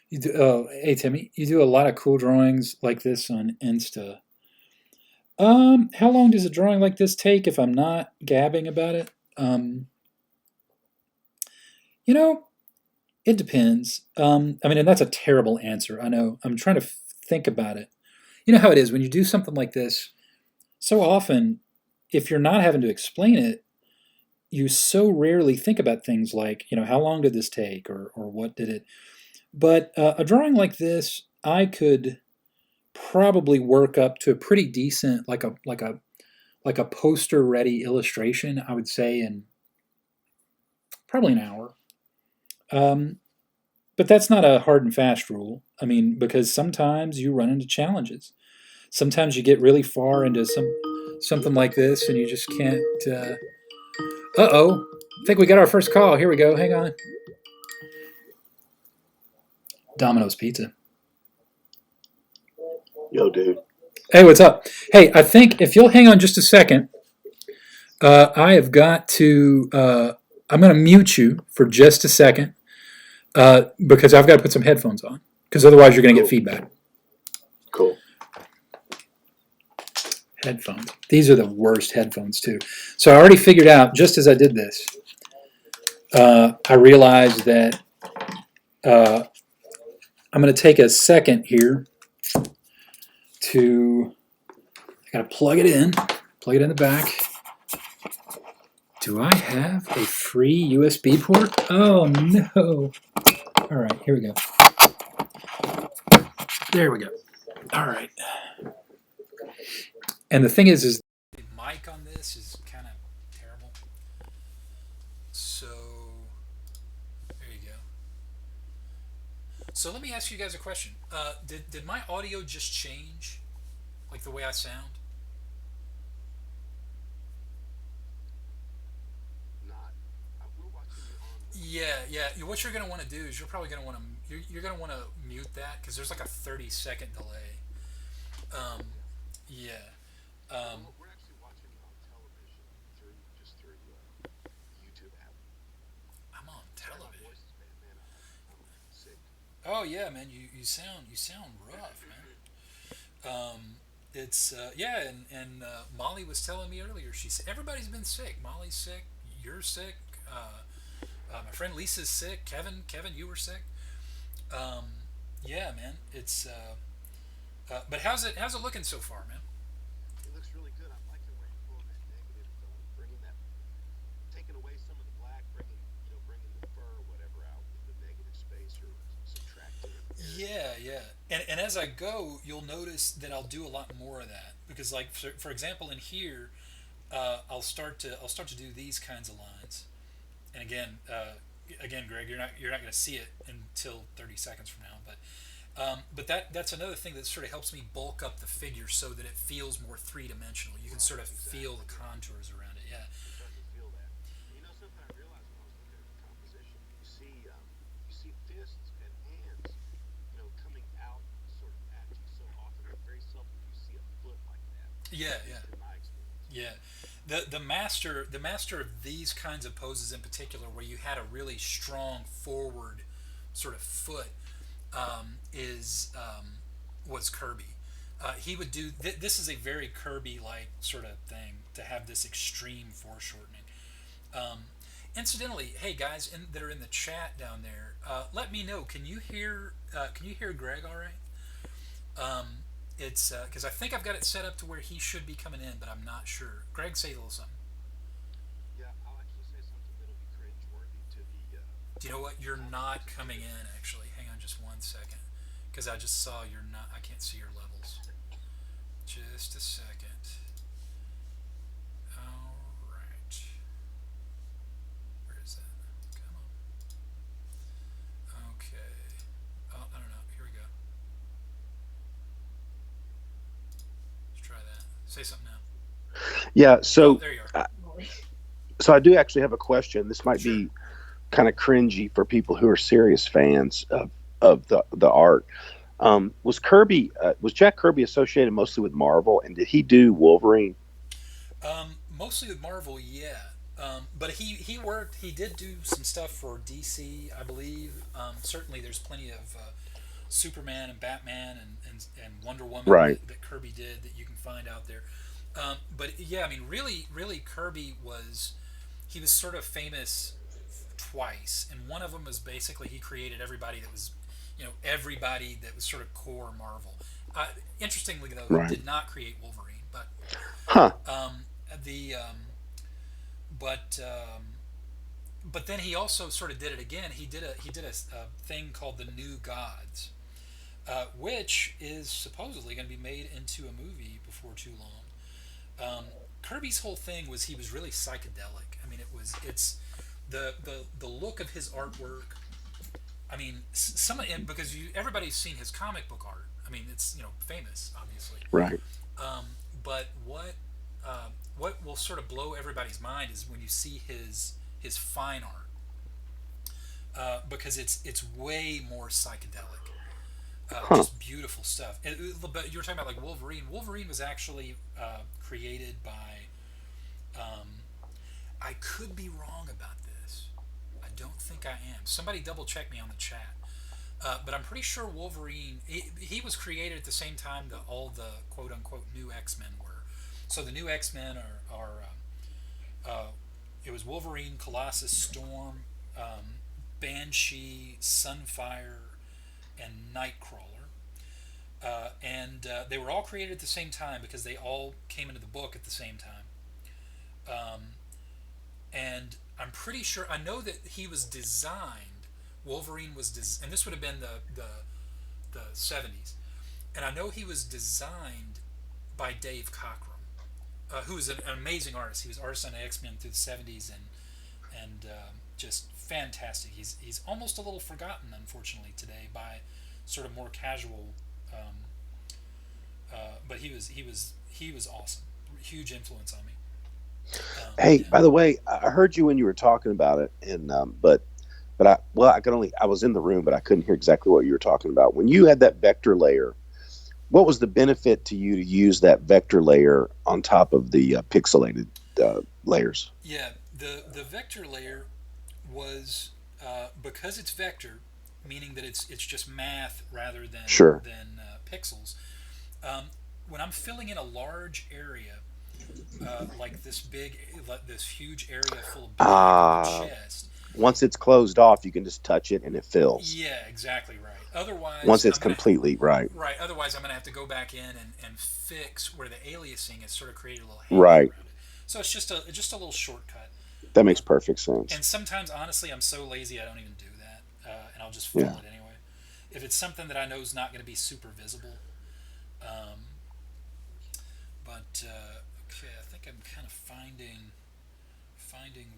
Hey Timmy, you do a lot of cool drawings like this on Insta. How long does a drawing like this take if I'm not gabbing about it? It depends. And that's a terrible answer. I know. I'm trying to think about it. You know how it is when you do something like this. So often, if you're not having to explain it, you so rarely think about things like, how long did this take, or what did it. But a drawing like this, I could probably work up to a pretty decent, like a poster-ready illustration, I would say, in probably an hour. But that's not a hard and fast rule. Because sometimes you run into challenges. Sometimes you get really far into something like this, and you just can't. Uh-oh! I think we got our first call. Here we go. Hang on. Domino's Pizza. Yo, dude. Hey, what's up? Hey, I think if you'll hang on just a second, I have got to. I'm going to mute you for just a second because I've got to put some headphones on, because otherwise you're going to get feedback. Cool. Headphones. These are the worst headphones too. So I already figured out, just as I did this, I realized that I'm going to take a second here to, I got to plug it in the back. Do I have a free USB port? Oh no. All right, here we go. There we go. All right. And the thing is the mic So let me ask you guys a question. Did my audio just change, like the way I sound? Not. We're watching you on the. Yeah, yeah. What you're gonna want to do is you're probably gonna want to you're gonna want to mute that because there's like a 30-second delay. Um, Yeah. yeah. Well, Um, we're actually watching you on television through YouTube app. I'm on Sorry, my television. voice is bad, man. I'm sick. Oh yeah, man. You sound rough, man. It's yeah, and Molly was telling me earlier. She said everybody's been sick. Molly's sick. You're sick. My friend Lisa's sick. Kevin, you were sick. Um, yeah, man. It's but how's it looking so far, man? It looks really good. I'm liking where you're pulling that negative, bringing that, taking away some of the black, bringing the fur or whatever out with the negative space or subtracting areas. Yeah, yeah. And as I go, you'll notice that I'll do a lot more of that because, like for example, in here, I'll start to do these kinds of lines. And again, Greg, you're not going to see it until 30 seconds from now, but that's another thing that sort of helps me bulk up the figure so that it feels more three dimensional. You can sort Right, of feel the exactly. Yeah, contours around it. Yeah. I'm starting to feel that. And something I realized when I was looking at the composition, you see fists and hands, coming out sort of at you so often. But very seldom do you see a foot like that, Yeah, at yeah, least in my experience. yeah. The master of these kinds of poses in particular, where you had a really strong forward sort of foot, is was Kirby. He would do this is a very Kirby like sort of thing to have this extreme foreshortening. Um, Incidentally, hey guys that are in the chat down there, let me know. Can you hear Greg all right? Um, it's because I think I've got it set up to where he should be coming in, but I'm not sure. Greg, say a little something. Yeah, I'll actually say something that'll be cringe-worthy Do you to know the what? You're not commentators coming here. in actually. Hang on just 1 second, because I just saw you're not. I can't see your levels. Just a second. All right. Where is that? Come on. Okay. Oh, I don't know. Here we go. Let's try that. Say something now. Yeah. Oh, So, there you are. uh, so I do actually have a question. This might Sure. be kind of cringy for people who are serious fans of the art. Was Jack Kirby associated mostly with Marvel, and did he do Wolverine? Mostly with Marvel, yeah. But he worked. He did do some stuff for DC, I believe. Certainly, there's plenty of Superman and Batman and Wonder Woman Right. that Kirby did that you can find out there. But yeah, I mean, really, Kirby was he was sort of famous twice, and one of them was basically he created everybody that was sort of core Marvel. Interestingly, though, he Right. did not create Wolverine, Huh. um, the but but then he also sort of did it again. He did a thing called the New Gods, which is supposedly going to be made into a movie before too long. Kirby's whole thing was he was really psychedelic. I mean, it's the look of his artwork. I mean, because everybody's seen his comic book art. I mean, it's famous, obviously. Right. But what will sort of blow everybody's mind is when you see his fine art, because it's way more psychedelic, Huh. just beautiful stuff. But you were talking about like Wolverine. Wolverine was actually created by. Um, I could be wrong about this. I don't think I am. Somebody double check me on the chat. But I'm pretty sure Wolverine. He was created at the same time that all the quote unquote new X Men were. So the new X Men are it was Wolverine, Colossus, Storm, Banshee, Sunfire, and Nightcrawler. And they were all created at the same time because they all came into the book at the same time. Um, and I'm pretty sure I know that he was designed. Wolverine was and this would have been the 70s, and I know he was designed by Dave Cockrum, who was an amazing artist. He was artist on X Men through the 70s and just fantastic. He's almost a little forgotten, unfortunately, today by sort of more casual. Um, but he was awesome. Huge influence on me. Hey, Yeah. by the way, I heard you when you were talking about it, and but I could only I was in the room, but I couldn't hear exactly what you were talking about. When you had that vector layer, what was the benefit to you to use that vector layer on top of the pixelated layers? Yeah. The vector layer was because it's vector, meaning that it's just math rather Sure. than pixels. Um, when I'm filling in a large area, like this huge area full of black on the Uh, chest. Once it's closed off, you can just touch it and it fills. Yeah, exactly right. Otherwise, Once it's completely right. Otherwise, I'm gonna have to go back in and fix where the aliasing has sort of created a little halo Right. around it. So it's just a little shortcut. That Uh, makes perfect sense. and sometimes, honestly, I'm so lazy I don't even do that, and I'll just fill Yeah. it anyway. If it's something that I know is not going to be super visible. Um, but okay, I think I'm kind of finding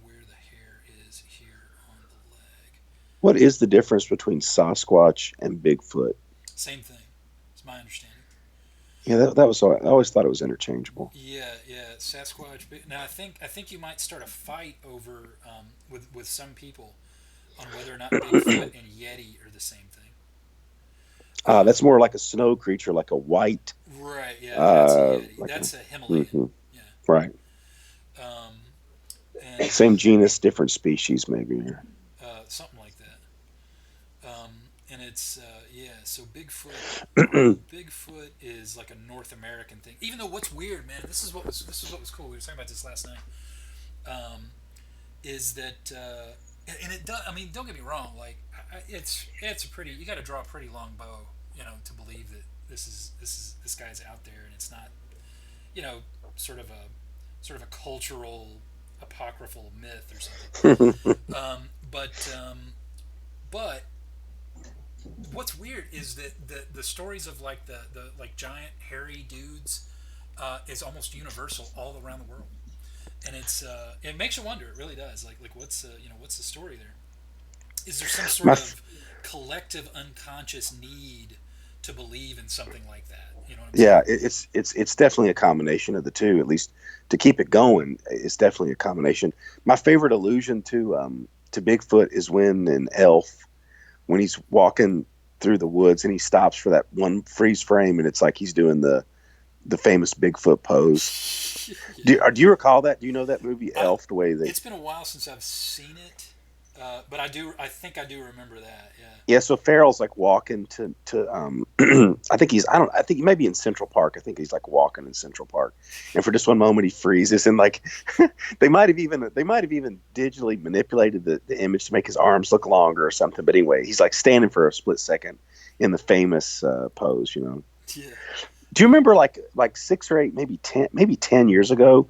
where the hair is here on the leg. What is the difference between Sasquatch and Bigfoot? Same thing. It's my understanding. Yeah, that was all. I always thought it was interchangeable. Yeah, yeah, Sasquatch. Now I think you might start a fight over with some people on whether or not Bigfoot and Yeti are the same thing. That's more like a snow creature, like a white, Right. Yeah, that's a Yeti. like a. That's a Himalayan. Hmm. Yeah. Right. Um, and Same genus, different species, maybe. something like that. And it's yeah. So Bigfoot is like a North American thing. Even though what's weird, man, this is what was cool. We were talking about this last night. Um, is that and it does. I mean, don't get me wrong. Like it's a pretty. You got to draw a pretty long bow, to believe that this guy's out there, and it's not, you know, sort of a cultural apocryphal myth or something. But what's weird is that the stories of like the like giant hairy dudes is almost universal all around the world, and it makes you wonder. It really does. Like what's the story there? Is there some My sort of collective unconscious need to believe in something like that? You know what I'm saying? Yeah, it's definitely a combination of the two. At least to keep it going, it's definitely a combination. My favorite allusion to Bigfoot is when in Elf, when he's walking through the woods and he stops for that one freeze frame, and it's like he's doing the famous Bigfoot pose. Yeah. Do you recall that? Do you know that movie I, Elf? The way they it's been a while since I've seen it, but I do. I think I do remember that. Yeah. Yeah, so Farrell's like walking to I think I think he may be in Central Park. I think he's like walking in Central Park. And for just one moment he freezes and like they might have even digitally manipulated the image to make his arms look longer or something. But anyway, he's like standing for a split second in the famous pose. Yeah. Do you remember like 6 or 8, maybe 10 years ago,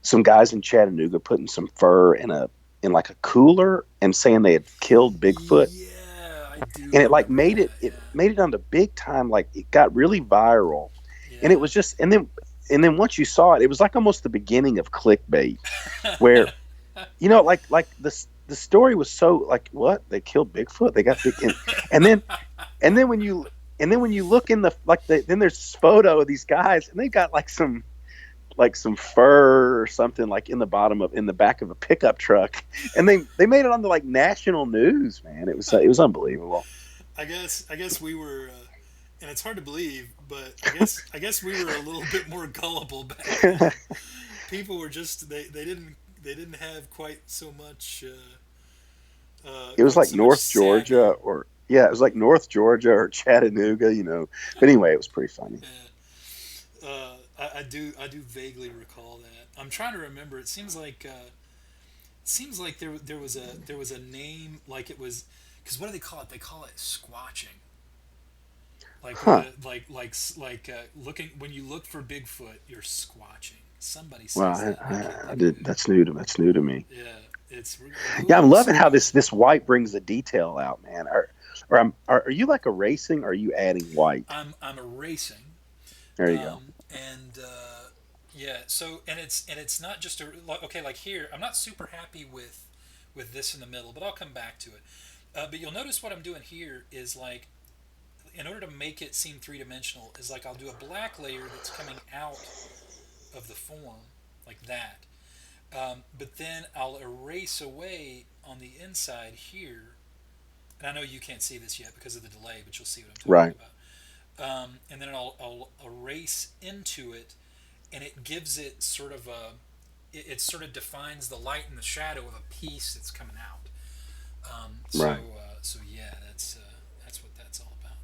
some guys in Chattanooga putting some fur in like a cooler and saying they had killed Bigfoot, Yeah, I do and it like remember made it that. it made it onto big time, like it got really viral, and it Yeah. was just and then once you saw it, it was like almost the beginning of clickbait, where the story was so like, what, they killed Bigfoot, they got big, and then and then when you look in then there's this photo of these guys and they got like some fur or something like in the back of a pickup truck, and they made it onto like national news, man. It was unbelievable. I guess we were, and it's hard to believe, but I guess we were a little bit more gullible back then. People were just they didn't have It was quite like so much North Georgia, savvy. or yeah, it was like North Georgia or Chattanooga. But anyway, it was pretty funny. I do vaguely recall that. I'm trying to remember. It seems like there was a name, like it was, because what do they call it? They call it squatching. Like Huh. looking, when you look for Bigfoot, you're squatching. Somebody Well, says that. I can't I think of did. who. That's new to me. Yeah, we're gonna Yeah, I'm Google loving how this squatching. this white brings the detail out, man. Are you like erasing? Or are you adding white? I'm erasing. There you go. And yeah, so and it's not just a, like, okay, like here I'm not super happy with with this in the middle, but I'll come back to it. But you'll notice what I'm doing here is like, in order to make it seem three-dimensional, is like I'll do a black layer that's coming out of the form, like that. But then I'll erase away on the inside here, and I know you can't see this yet because of the delay, but you'll see what I'm talking Right. about. And then I'll erase into it, and it gives it sort of a, it sort of defines the light and the shadow of a piece that's coming out. Right. So yeah, that's what that's all about.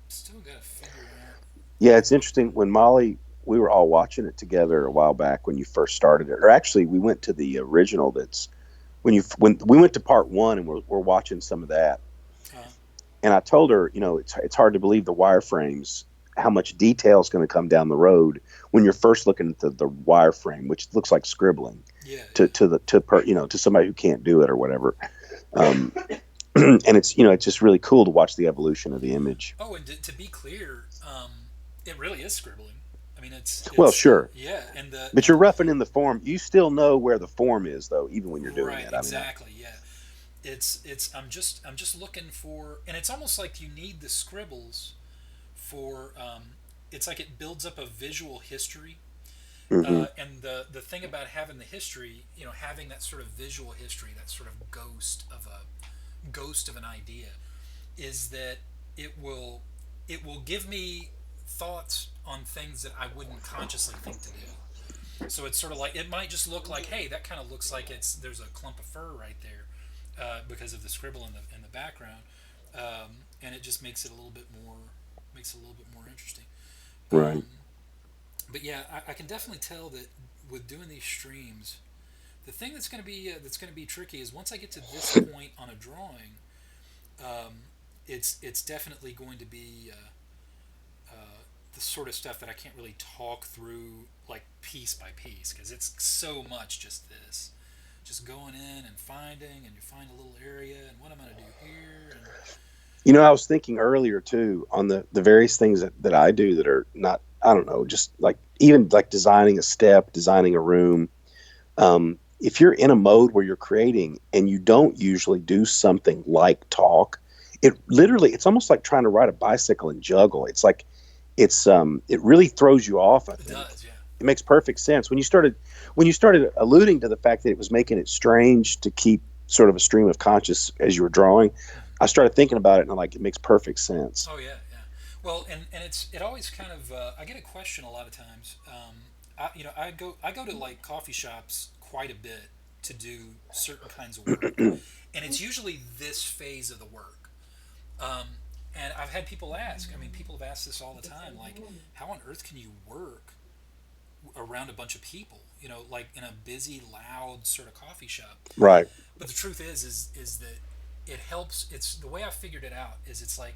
Still got to figure out. Yeah, it's interesting when Molly. We were all watching it together a while back when you first started it, or actually, we went to the original. That's when we went to part one, and we're watching some of that. Uh, And I told her, it's hard to believe the wireframes, how much detail is going to come down the road when you're first looking at the wireframe, which looks like scribbling yeah, to somebody who can't do it or whatever. Um, and it's just really cool to watch the evolution of the image. Oh, and to be clear, it really is scribbling. I mean, Well, it's sure, yeah, and the but you're roughing in the form. You still know where the form is, though, even when you're doing right, it. I mean, exactly, yeah. It's I'm just looking for, and it's almost like you need the scribbles for. It's like it builds up a visual history. hmm And the thing about having the history, having that sort of visual history, that sort of ghost of an idea, is that it will it will give me thoughts on things that I wouldn't consciously think to do. So it's sort of like, it might just look like, hey, that kind of looks like there's a clump of fur right there, because of the scribble in the background, and it just makes it a little bit more interesting. right. Um, but yeah, I can definitely tell that with doing these streams, the thing that's going to be tricky is once I get to this point on a drawing, it's definitely going to be the sort of stuff that I can't really talk through like piece by piece, because it's so much just this, just going in and finding, and you find a little area, and what I'm going to do here, and I was thinking earlier too on the various things that I do that are not, I don't know, just like even like designing a step, designing a room. If you're in a mode where you're creating and you don't usually do something like talk, it's almost like trying to ride a bicycle and juggle. It's like it really throws you off, I it think. does, yeah. It makes perfect sense when you started alluding to the fact that it was making it strange to keep sort of a stream of conscious as you were drawing. I started thinking about it, and I'm like, it makes perfect sense. Oh yeah, yeah. Well, and it always kind of, I get a question a lot of times. I go to like coffee shops quite a bit to do certain kinds of work, and it's usually this phase of the work. Um, and I've had people ask. I mean, people have asked this all the time. Like, how on earth can you work around a bunch of people? Like in a busy, loud sort of coffee shop. Right, But the truth is that it helps. It's the way I figured it out. Is it's like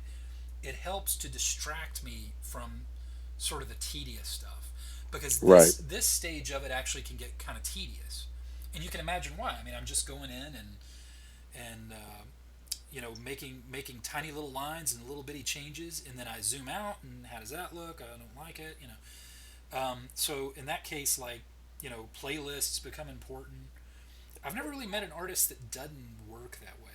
it helps to distract me from sort of the tedious stuff, because right, this stage of it actually can get kind of tedious, and you can imagine why. I mean, I'm just going in and making tiny little lines and little bitty changes, and then I zoom out, and how does that look? I don't like it. So in that case, like, playlists become important. I've never really met an artist that doesn't work that way.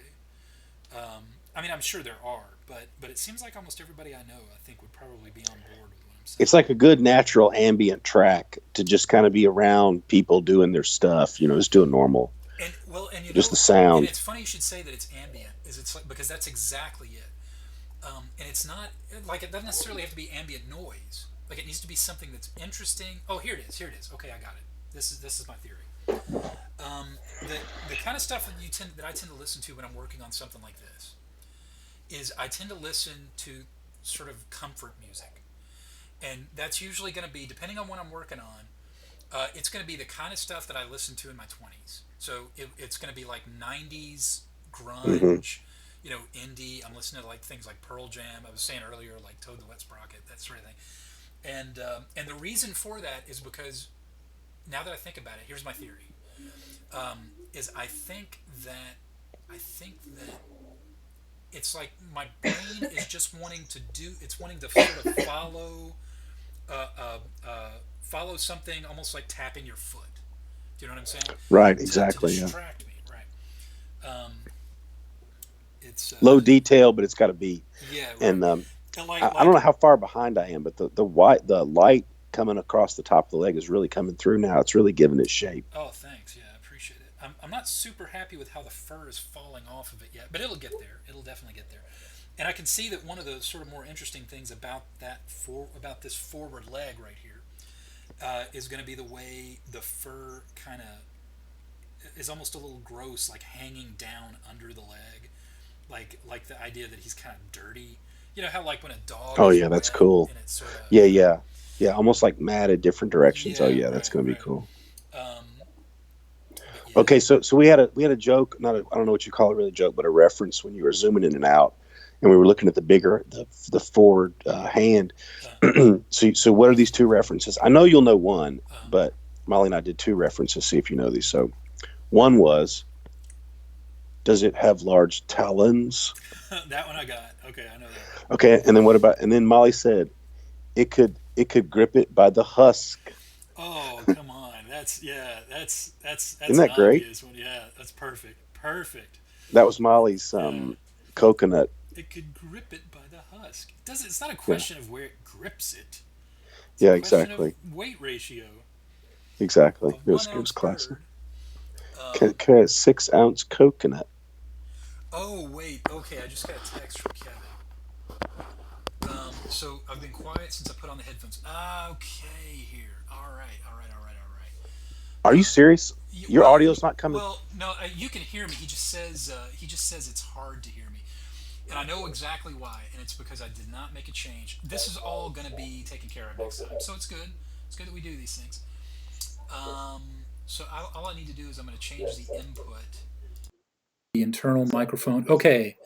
I mean, I'm sure there are, but it seems like almost everybody I know, I think, would probably be on board with what I'm saying. it's like a good natural ambient track to just kind of be around people doing their stuff, just doing normal, And well, and just the and sound. it's funny you should say that it's ambient. Is it's like, because that's exactly it. And it's not like, it doesn't necessarily have to be ambient noise. Like, it needs to be something that's interesting. Oh, here it is. Here it is. Okay, I got it. This is my theory. The kind of stuff that I tend to listen to when I'm working on something like this is I tend to listen to sort of comfort music, and that's usually going to be, depending on what I'm working on, it's going to be the kind of stuff that I listened to in my 20s. So it's going to be like 90s hmm grunge, indie. I'm listening to like things like Pearl Jam. I was saying earlier, like Toad the Wet Sprocket, that sort of thing. And the reason for that is because, now that I think about it, here's my theory: is I think that it's like my brain is just wanting to sort of uh, uh, follow something, almost like tapping your foot. Do you know what I'm saying? Right, To exactly. Yeah. distract me. Um, it's Low detail, but it's got to be. yeah, right. And And I don't know how far behind I am, but the light coming across the top of the leg is really coming through now. It's really giving it shape. oh, thanks. Yeah, I appreciate it. I'm not super happy with how the fur is falling off of it yet, but it'll get there. It'll definitely get there. And I can see that one of the sort of more interesting things about about this forward leg right here is going to be the way the fur kind of is almost a little gross, like hanging down under the leg, like the idea that he's kind of dirty. You know how like when a dog Oh is yeah, that's wet cool. and it's sort of Yeah, yeah, yeah. Almost like matted different directions. Oh yeah, yeah, that's right, going to be right. cool. Um, but yeah, Okay, so we had a joke, not I don't know what you call it, really a joke, but a reference when you were zooming in and out, and we were looking at the forward hand. uh, So what are these two references? I know you'll know one, uh, but Molly and I did two references. See if you know these. So one was, does it have large talons? that one I got. Okay, I know that. Okay, and then what about? And then Molly said it could grip it by the husk. Oh, come on. That's yeah. That's Isn't an that great? obvious one. Yeah, that's perfect. Perfect. That was Molly's Yeah. coconut. It could grip it by the husk. It doesn't. It's not a Yeah, question of where it grips it. It's a yeah, question of exactly, weight ratio. exactly. A It one was it ounce was classic. bird. Um. 6 ounce coconut. Oh wait. Okay, I just got a text from Kevin. So I've been quiet since I put on the headphones. Okay, here. All right. All right. All right. All Are right. you serious? Your Well, audio's not coming. no. You can hear me. He just says it's hard to hear me, and I know exactly why. And it's because I did not make a change. This is all going to be taken care of next time, so it's good. It's good that we do these things. So all I need to do is I'm going to change the input. The internal microphone. Okay.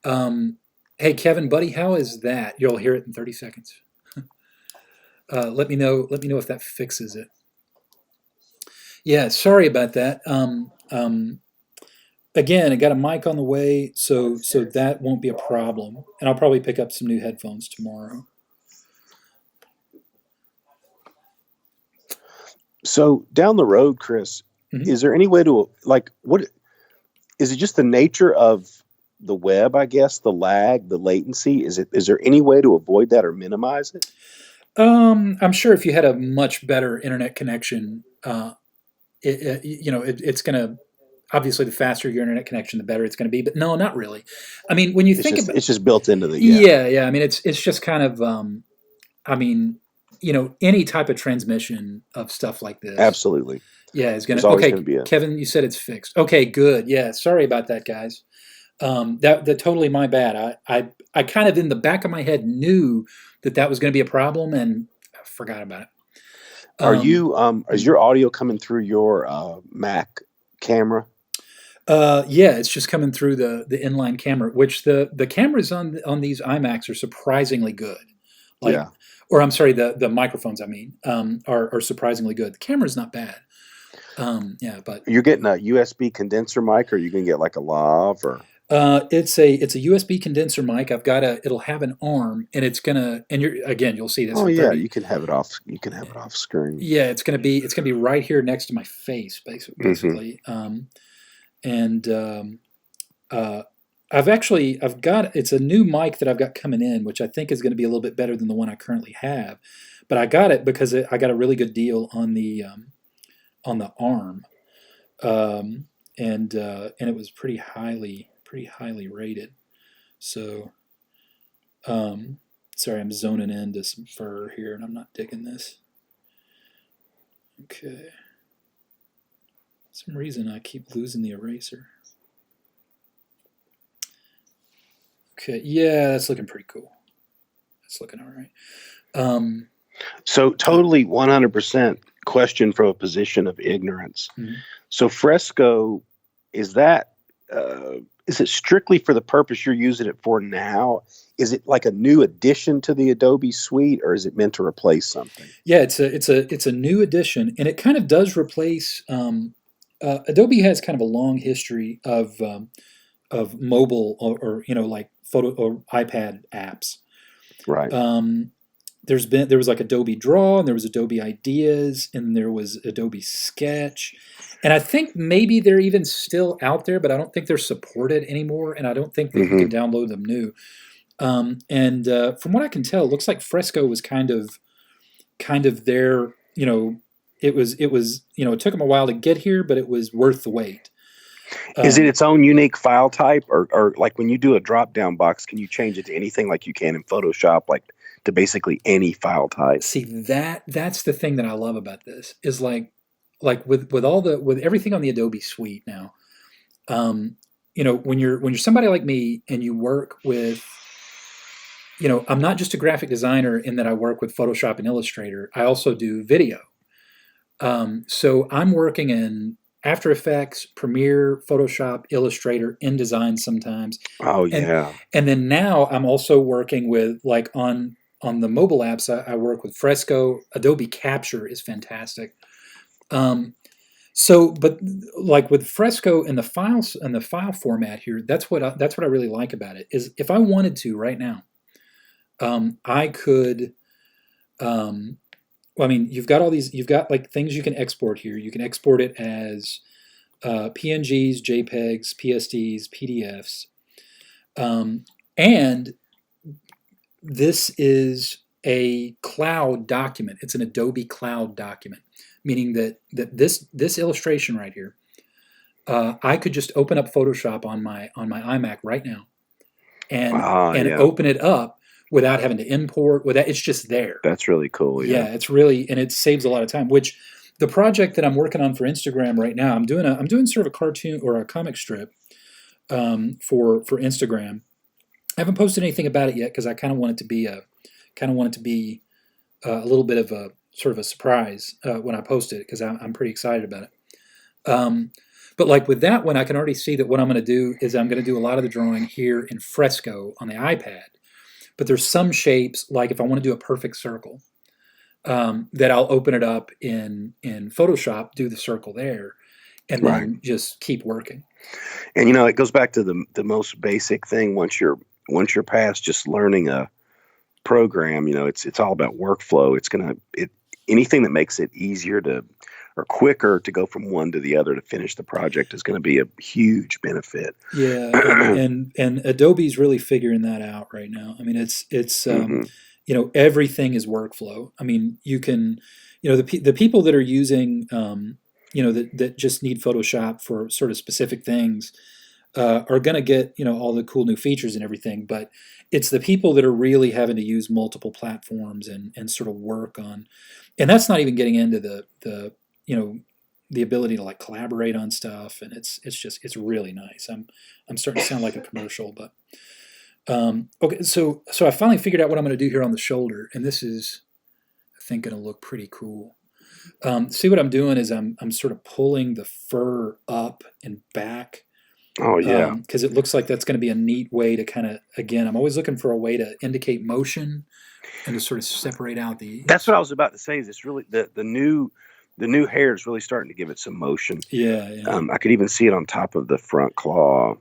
Um, hey, Kevin, buddy, how is that? You'll hear it in 30 seconds. Let me know. Let me know if that fixes it. Yeah, sorry about that. Again, I got a mic on the way, so that won't be a problem, and I'll probably pick up some new headphones tomorrow. So down the road, Chris, Mhm. is there any way to like what is it? Just the nature of the web, I guess, the lag, the latency. Is there any way to avoid that or minimize it? I'm sure if you had a much better internet connection, it's going to obviously the faster your internet connection, the better it's going to be. But no, not really. I mean, when you It's think just about it's just built into the yeah. yeah, yeah. I mean, it's just kind of I mean, any type of transmission of stuff like this, Absolutely. yeah, is gonna. There's always Okay, going to be a Kevin, you said it's fixed. Okay, good. Yeah, sorry about that, guys. That totally my bad. I kind of in the back of my head knew that was going to be a problem and I forgot about it. Are Um, you is your audio coming through your Mac camera? yeah, it's just coming through the inline camera, which the cameras on these iMacs are surprisingly good. Like, Yeah. or I'm sorry, the microphones I mean are surprisingly good. The camera's not bad. Yeah, but You're getting a USB condenser mic, or you can get like a lav or it's a USB condenser mic. It'll have an arm, and you'll see this oh in yeah, 30. you can have it off screen. Yeah, it's gonna be right here next to my face, Hmm. basically. And uh, I've got it's a new mic that I've got coming in, which I think is going to be a little bit better than the one I currently have. But I got it because I got a really good deal on the arm, and it was pretty highly rated. So sorry, I'm zoning into some fur here, and I'm not digging this. Okay, for some reason I keep losing the eraser. Okay, yeah, that's looking pretty cool. That's looking all right. Um, So totally 100% question from a position of ignorance. mhm. So Fresco, is that is it strictly for the purpose you're using it for now? Is it like a new addition to the Adobe suite, or is it meant to replace something? Yeah, it's a new addition, and it kind of does replace. Adobe has kind of a long history of mobile or like photo or iPad apps. Right. Um, there was like Adobe Draw, and there was Adobe Ideas, and there was Adobe Sketch, and I think maybe they're even still out there, but I don't think they're supported anymore, and I don't think that you Hmm. can download them new. And from what I can tell, it looks like Fresco was kind of their, it was it took them a while to get here, but it was worth the wait. Is it Um, its own unique file type, or like when you do a drop down box, can you change it to anything like you can in Photoshop, like to basically any file type? See, that's the thing that I love about this is like with all the with everything on the Adobe suite now. When you're somebody like me and you work with, I'm not just a graphic designer in that I work with Photoshop and Illustrator. I also do video. So I'm working in After Effects, Premiere, Photoshop, Illustrator, InDesign sometimes, Oh and yeah. and then now I'm also working with like on the mobile apps. I work with Fresco. Adobe Capture is fantastic. Um, but like with Fresco and the files and the file format here, that's what I really like about it. Is if I wanted to right now, I could. Well, I mean, you've got like things you can export here. You can export it as PNGs, JPEGs, PSDs, PDFs, and this is a cloud document. It's an Adobe Cloud document, meaning that this illustration right here, I could just open up Photoshop on my iMac right now and Ah, and yeah. open it up without having to import. Without it's just there. That's really cool. Yeah, Yeah. it's really and it saves a lot of time. Which the project that I'm working on for Instagram right now, I'm doing sort of a cartoon or a comic strip for Instagram. I haven't posted anything about it yet because I kind of want it to be a little bit of a sort of a surprise when I post it because I'm pretty excited about it. But like with that one, I can already see that what I'm going to do is I'm going to do a lot of the drawing here in Fresco on the iPad. But there's some shapes, like if I want to do a perfect circle, that I'll open it up in Photoshop, do the circle there, and Right. then just keep working. And it goes back to the most basic thing. Once you're past just learning a program, it's all about workflow. Anything that makes it easier to or quicker to go from one to the other to finish the project is going to be a huge benefit. Yeah, and Adobe's really figuring that out right now. I mean, it's Hmm. everything is workflow. I mean, you can, the people that are using, that just need Photoshop for sort of specific things, are going to get all the cool new features and everything. But it's the people that are really having to use multiple platforms and sort of work on, and that's not even getting into the the ability to like collaborate on stuff, and it's really nice. I'm starting to sound like a commercial, but okay. So I finally figured out what I'm going to do here on the shoulder, and this is I think going to look pretty cool. See what I'm doing is I'm sort of pulling the fur up and back Oh yeah. because it looks like that's going to be a neat way to kind of again. I'm always looking for a way to indicate motion and to sort of separate out the That's what I was about to say. Is it's really the new hair is really starting to give it some motion. yeah. I could even see it on top of the front claw.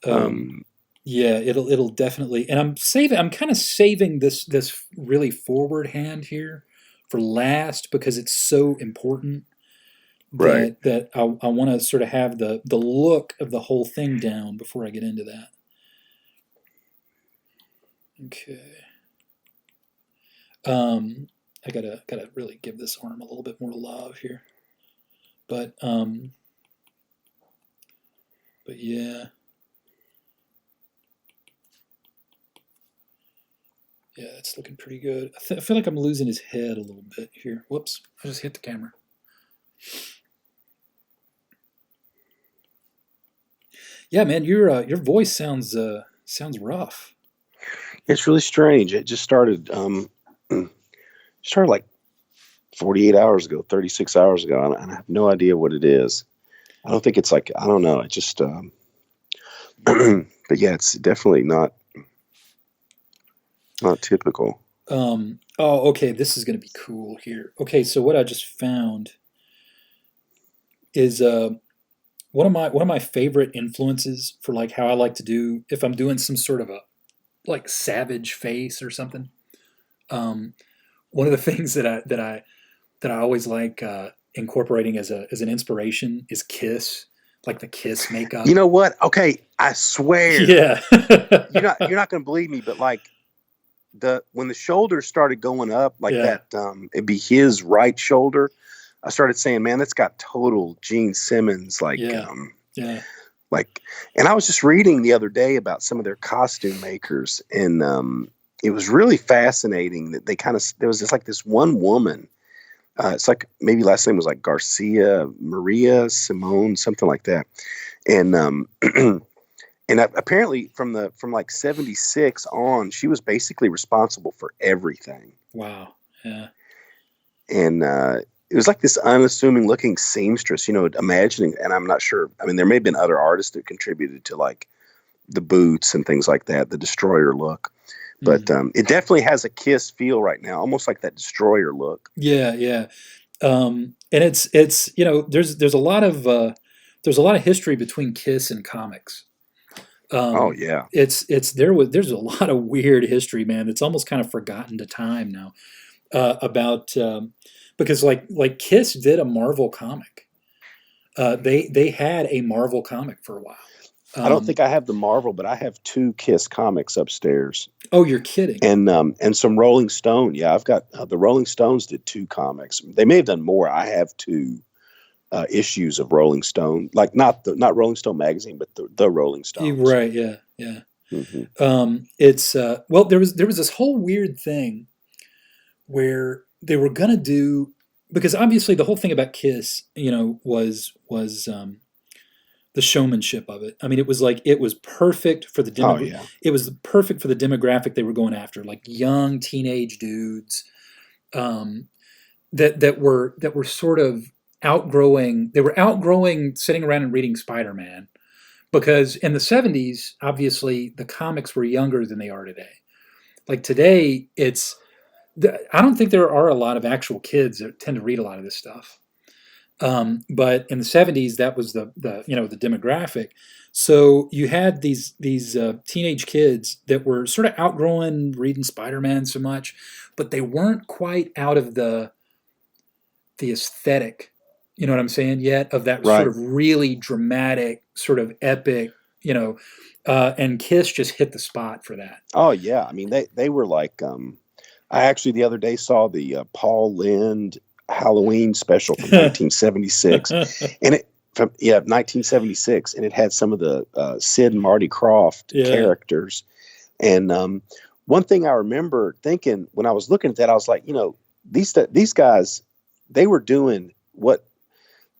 Um, Um, yeah, it'll definitely. And I'm kind of saving this really forward hand here for last because it's so important right. that I want to sort of have the look of the whole thing down before I get into that. Okay. I gotta really give this arm a little bit more love here, but yeah. Yeah, it's looking pretty good. I feel like I'm losing his head a little bit here. Whoops, I just hit the camera. Yeah, man, your voice sounds rough. It's really strange. It just started like 48 hours ago, 36 hours ago. And I have no idea what it is. I don't think it's like, I don't know. It just, but yeah, it's definitely not typical. Oh, okay, this is gonna be cool here. Okay, so what I just found is one of my favorite influences for like how I like to do if I'm doing some sort of a like savage face or something. Um, one of the things that I always like incorporating as an inspiration is Kiss, like the Kiss You makeup. know what? Okay, I swear Yeah. you're not going to believe me, but like when the shoulders started going up like Yeah. that, it'd be his right shoulder. I started saying, "Man, that's got total Gene Simmons Yeah. Yeah. like." And I was just reading the other day about some of their costume makers, and it was really fascinating that there was this one woman. It's like maybe last name was like Garcia, Maria Simone, something like that. And apparently from like 76 on, she was basically responsible for everything. Wow. Yeah. And it was like this unassuming looking seamstress, imagining, and I'm not sure. I mean, there may have been other artists that contributed to like the boots and things like that, the Destroyer look. But it definitely has a Kiss feel right now, almost like that Destroyer look. Yeah. Yeah. And it's there's a lot of history between Kiss and comics. Oh Um, yeah, there's a lot of weird history, man. It's almost kind of forgotten to time now about because like Kiss did a Marvel comic. They had a Marvel comic for a while. I don't Um, think I have the Marvel, but I have two Kiss comics upstairs, oh, you're kidding. and some Rolling Stone. Yeah, I've got the Rolling Stones did two comics. They may have done more. I have two issues of Rolling Stone, like not Rolling Stone magazine, but the Rolling Stones. Right? Yeah, yeah. Hmm. It's well, there was this whole weird thing where they were gonna do because obviously the whole thing about Kiss, was the showmanship of it. I mean, it was like it was perfect for the Oh yeah, it was perfect for the demographic they were going after, like young teenage dudes um, that were sort of outgrowing. They were outgrowing sitting around and reading Spider Man because in the '70s, obviously the comics were younger than they are today. Like today, I don't think there are a lot of actual kids that tend to read a lot of this stuff. But in the '70s, that was the demographic. So you had these teenage kids that were sort of outgrowing reading Spider-Man so much, but they weren't quite out of the aesthetic. You know what I'm saying? Yet of that sort right. of really dramatic, sort of epic. And Kiss just hit the spot for that. Oh yeah. I mean, they were like. I actually the other day saw the Paul Lynde Halloween special from 1976, and it from 1976, and it had some of the Sid and Marty Krofft Yeah. characters. And one thing I remember thinking when I was looking at that, I was like, these guys, they were doing what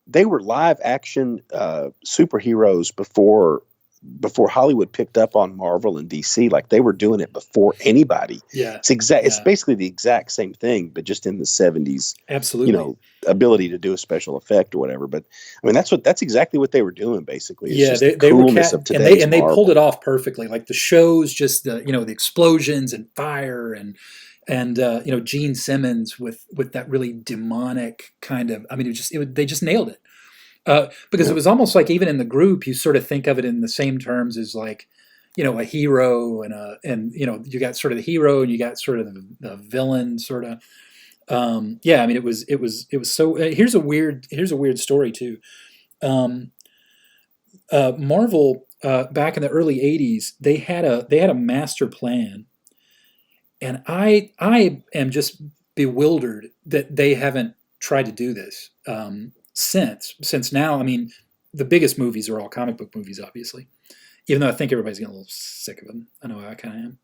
they were live action superheroes before Hollywood picked up on Marvel and DC. Like they were doing it before anybody. Yeah. It's Yeah. basically the exact same thing, but just in the 70s, Absolutely. ability to do a special effect or whatever. But I mean, that's exactly what they were doing basically. It's Yeah, just they, the they were coolness of and they today's pulled Marvel. it off perfectly. Like the shows, just the explosions and fire and Gene Simmons with that really demonic kind of. I mean, they just nailed it. Because Yeah. it was almost like even in the group, you sort of think of it in the same terms as like, a hero and you got sort of the hero and you got sort of the villain sort of. Yeah, I mean, it was so. Here's a weird story too. Um, Marvel back in the early '80s, they had a master plan, and I am just bewildered that they haven't tried to do this since now. I mean, the biggest movies are all comic book movies, obviously. Even though I think everybody's getting a little sick of them. I know I kind of am.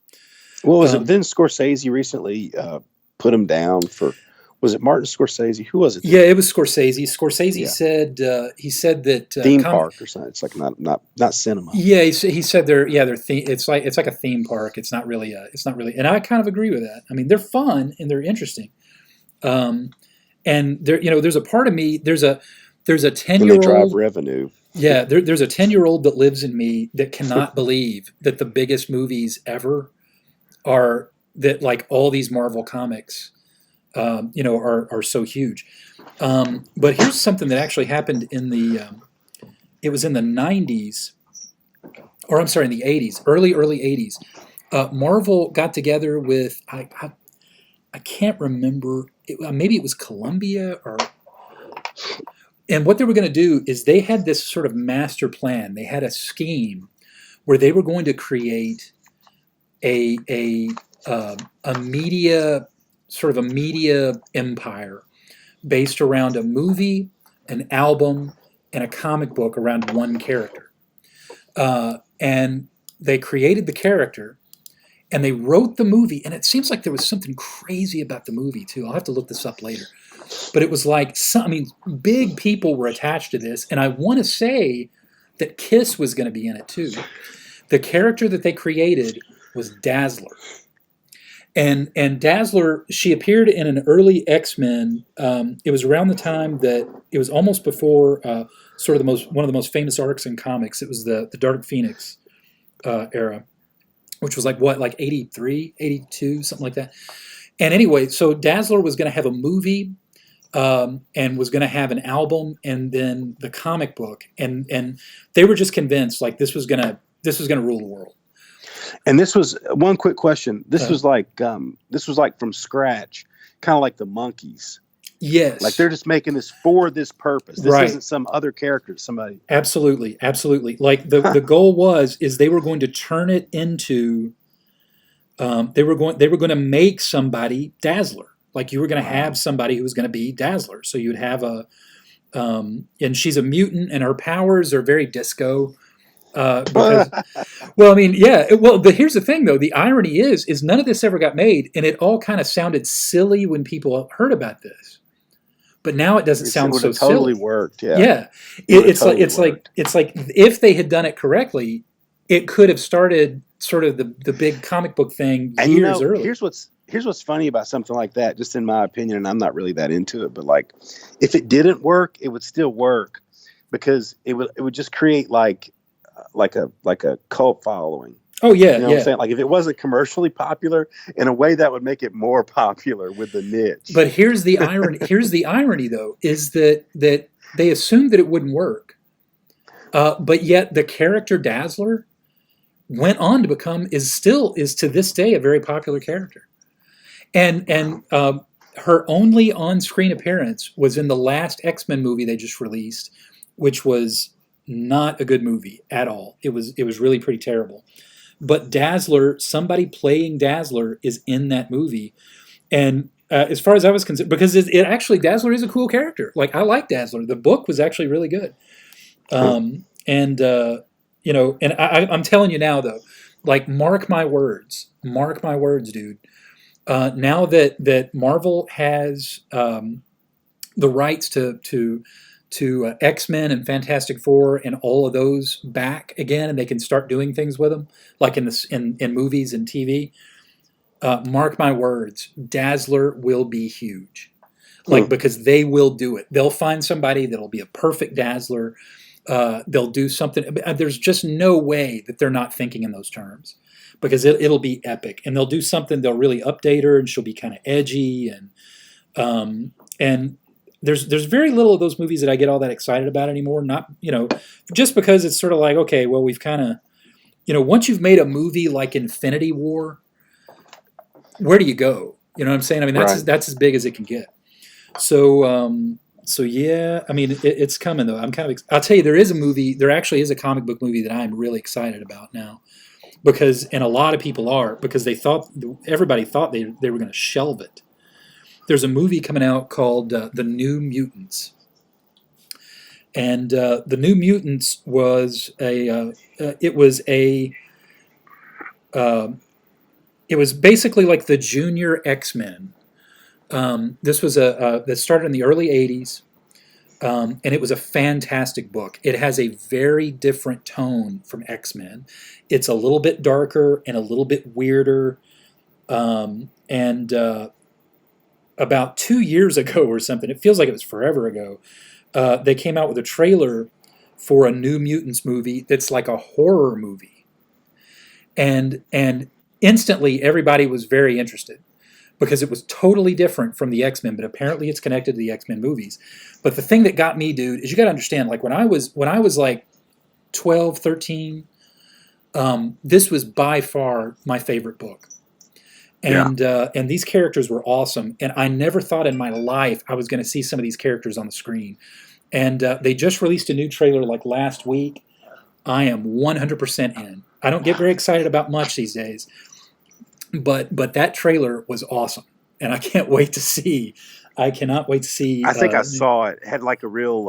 What was it? Um, Then Scorsese recently put him down for. Was it Martin Scorsese? Who was it? yeah, it was Scorsese. Scorsese Yeah, said he said that theme park or something. It's like not cinema. yeah, he said they're theme. It's like a theme park. It's not really, and I kind of agree with that. I mean, they're fun and they're interesting. Um, and there's a part of me. There's a ten And they year drive old. revenue. Yeah, there's a 10-year-old that lives in me that cannot believe that the biggest movies ever are that like all these Marvel comics, are so huge. But here's something that actually happened it was in the '90s, or I'm sorry, in the '80s, early '80s. Marvel got together with I can't remember. Maybe it was Columbia and what they were going to do is they had this sort of master plan. They had a scheme where they were going to create a a a media empire based around a movie, an album, and a comic book around one character. And they created the character, and they wrote the movie. And it seems like there was something crazy about the movie too. I'll have to look this up later. But it was like big people were attached to this, and I want to say that Kiss was going to be in it too. The character that they created was Dazzler. And Dazzler, she appeared in an early X-Men. It was around the time that it was almost before sort of one of the most famous arcs in comics. It was the Dark Phoenix era, which was like 83, 82, something like that. And anyway, so Dazzler was going to have a movie and was going to have an album and then the comic book. And they were just convinced like this was going to rule the world. And this was one quick question. This was like from scratch, kind of like the Monkees. Yes. Like they're just making this for this purpose. This isn't some other character, somebody. Absolutely. Like the goal is they were going to turn it into they were going to make somebody Dazzler. Like you were going to have somebody who was going to be Dazzler. So you'd have and she's a mutant and her powers are very disco. Because, well, I mean, yeah. But here's the thing, though. The irony is none of this ever got made, and it all kind of sounded silly when people heard about this. But now it doesn't sound so silly. It totally worked. Yeah. Yeah. It's like if they had done it correctly, it could have started sort of the big comic book thing years earlier. Here's what's funny about something like that, just in my opinion, and I'm not really that into it, but like if it didn't work, it would still work because it would just create like a cult following. Oh yeah, you know what I'm saying? Like if it wasn't commercially popular, in a way that would make it more popular with the niche. But here's the irony. Here's the irony, though, is that they assumed that it wouldn't work, but yet the character Dazzler went on to become is to this day a very popular character, and her only on-screen appearance was in the last X-Men movie they just released, which was not a good movie at all. It was really pretty terrible. But Dazzler, somebody playing Dazzler is in that movie. And as far as I was concerned, because it actually, Dazzler is a cool character. Like, I like Dazzler. The book was actually really good. And I'm telling you now, though, like, mark my words, dude. Now that Marvel has the rights to X-Men and Fantastic Four and all of those back again, and they can start doing things with them, like in movies and TV. Mark my words, Dazzler will be huge, because they will do it. They'll find somebody that'll be a perfect Dazzler. They'll do something. There's just no way that they're not thinking in those terms, because it'll be epic, and they'll do something. They'll really update her, and she'll be kind of edgy and. There's very little of those movies that I get all that excited about anymore. Not, just because it's sort of like, okay, well, we've kind of, once you've made a movie like Infinity War, where do you go? You know what I'm saying? I mean, that's as big as it can get. So yeah, I mean, it's coming though. I'll tell you, there actually is a comic book movie that I'm really excited about now, and a lot of people are, because everybody thought they were going to shelve it. There's a movie coming out called The New Mutants, and The New Mutants was it was basically like the junior X-Men. This was that started in the early '80s, and it was a fantastic book. It has a very different tone from X-Men. It's a little bit darker and a little bit weirder, and about 2 years ago or something, it feels like it was forever ago, they came out with a trailer for a New Mutants movie that's like a horror movie. And instantly everybody was very interested, because it was totally different from the X-Men, but apparently it's connected to the X-Men movies. But the thing that got me, dude, is you got to understand, like when I was like 12, 13, this was by far my favorite book. Yeah. And these characters were awesome. And I never thought in my life I was going to see some of these characters on the screen. And they just released a new trailer like last week. I am 100% in. I don't get very excited about much these days, but that trailer was awesome, and I can't wait to see. I cannot wait to see. I think I saw it. It had like a real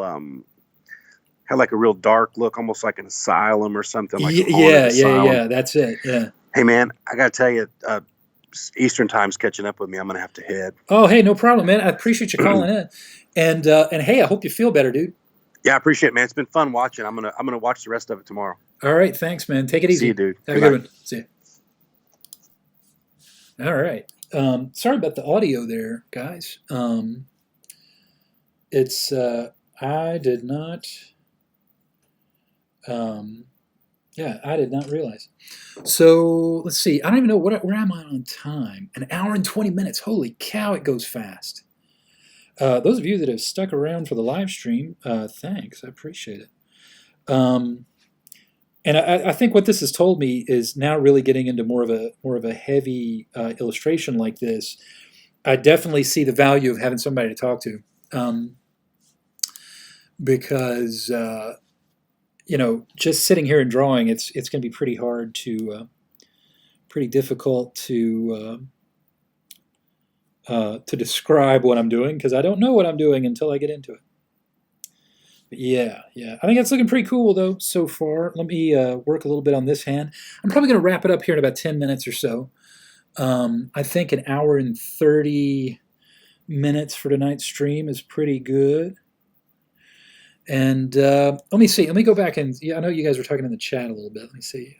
dark look, almost like an asylum or something, like a haunted asylum. Yeah. That's it. Yeah. Hey man, I gotta tell you, Eastern Time's catching up with me. I'm gonna have to head. Oh, hey, no problem, man. I appreciate you calling in, and hey, I hope you feel better, dude. Yeah, I appreciate it, man. It's been fun watching. I'm gonna watch the rest of it tomorrow. All right, thanks, man. Take it easy. See you, dude. Have a good one. See you. All right. Sorry about the audio there, guys. It's I did not. Yeah, I did not realize. So let's see. I don't even know where am I on time. An hour and 20 minutes. Holy cow! It goes fast. Those of you that have stuck around for the live stream, thanks. I appreciate it. And I think what this has told me is now really getting into more of a heavy illustration like this. I definitely see the value of having somebody to talk to, because just sitting here and drawing, it's going to be pretty hard to, pretty difficult to describe what I'm doing, because I don't know what I'm doing until I get into it. But yeah. I think that's looking pretty cool, though, so far. Let me work a little bit on this hand. I'm probably going to wrap it up here in about 10 minutes or so. I think an hour and 30 minutes for tonight's stream is pretty good. And let me see. Let me go back and I know you guys were talking in the chat a little bit. Let me see.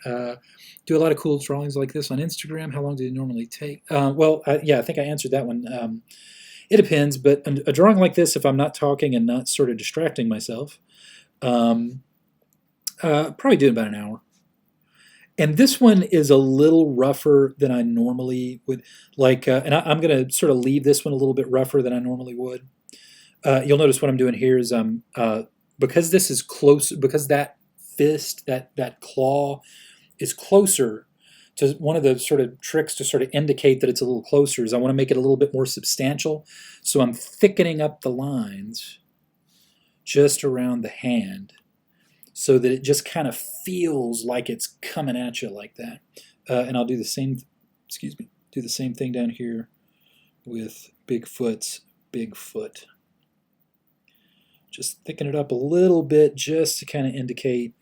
Do a lot of cool drawings like this on Instagram. How long do they normally take? I think I answered that one. It depends, but a drawing like this, if I'm not talking and not sort of distracting myself, probably do about an hour. And this one is a little rougher than I normally would like, and I'm going to sort of leave this one a little bit rougher than I normally would. You'll notice what I'm doing here is because this is close, because that fist, that claw is closer to one of the sort of tricks to sort of indicate that it's a little closer is I want to make it a little bit more substantial. So I'm thickening up the lines just around the hand so that it just kind of feels like it's coming at you like that. And I'll do the same, do the same thing down here with Bigfoot. Just thicken it up a little bit just to kind of indicate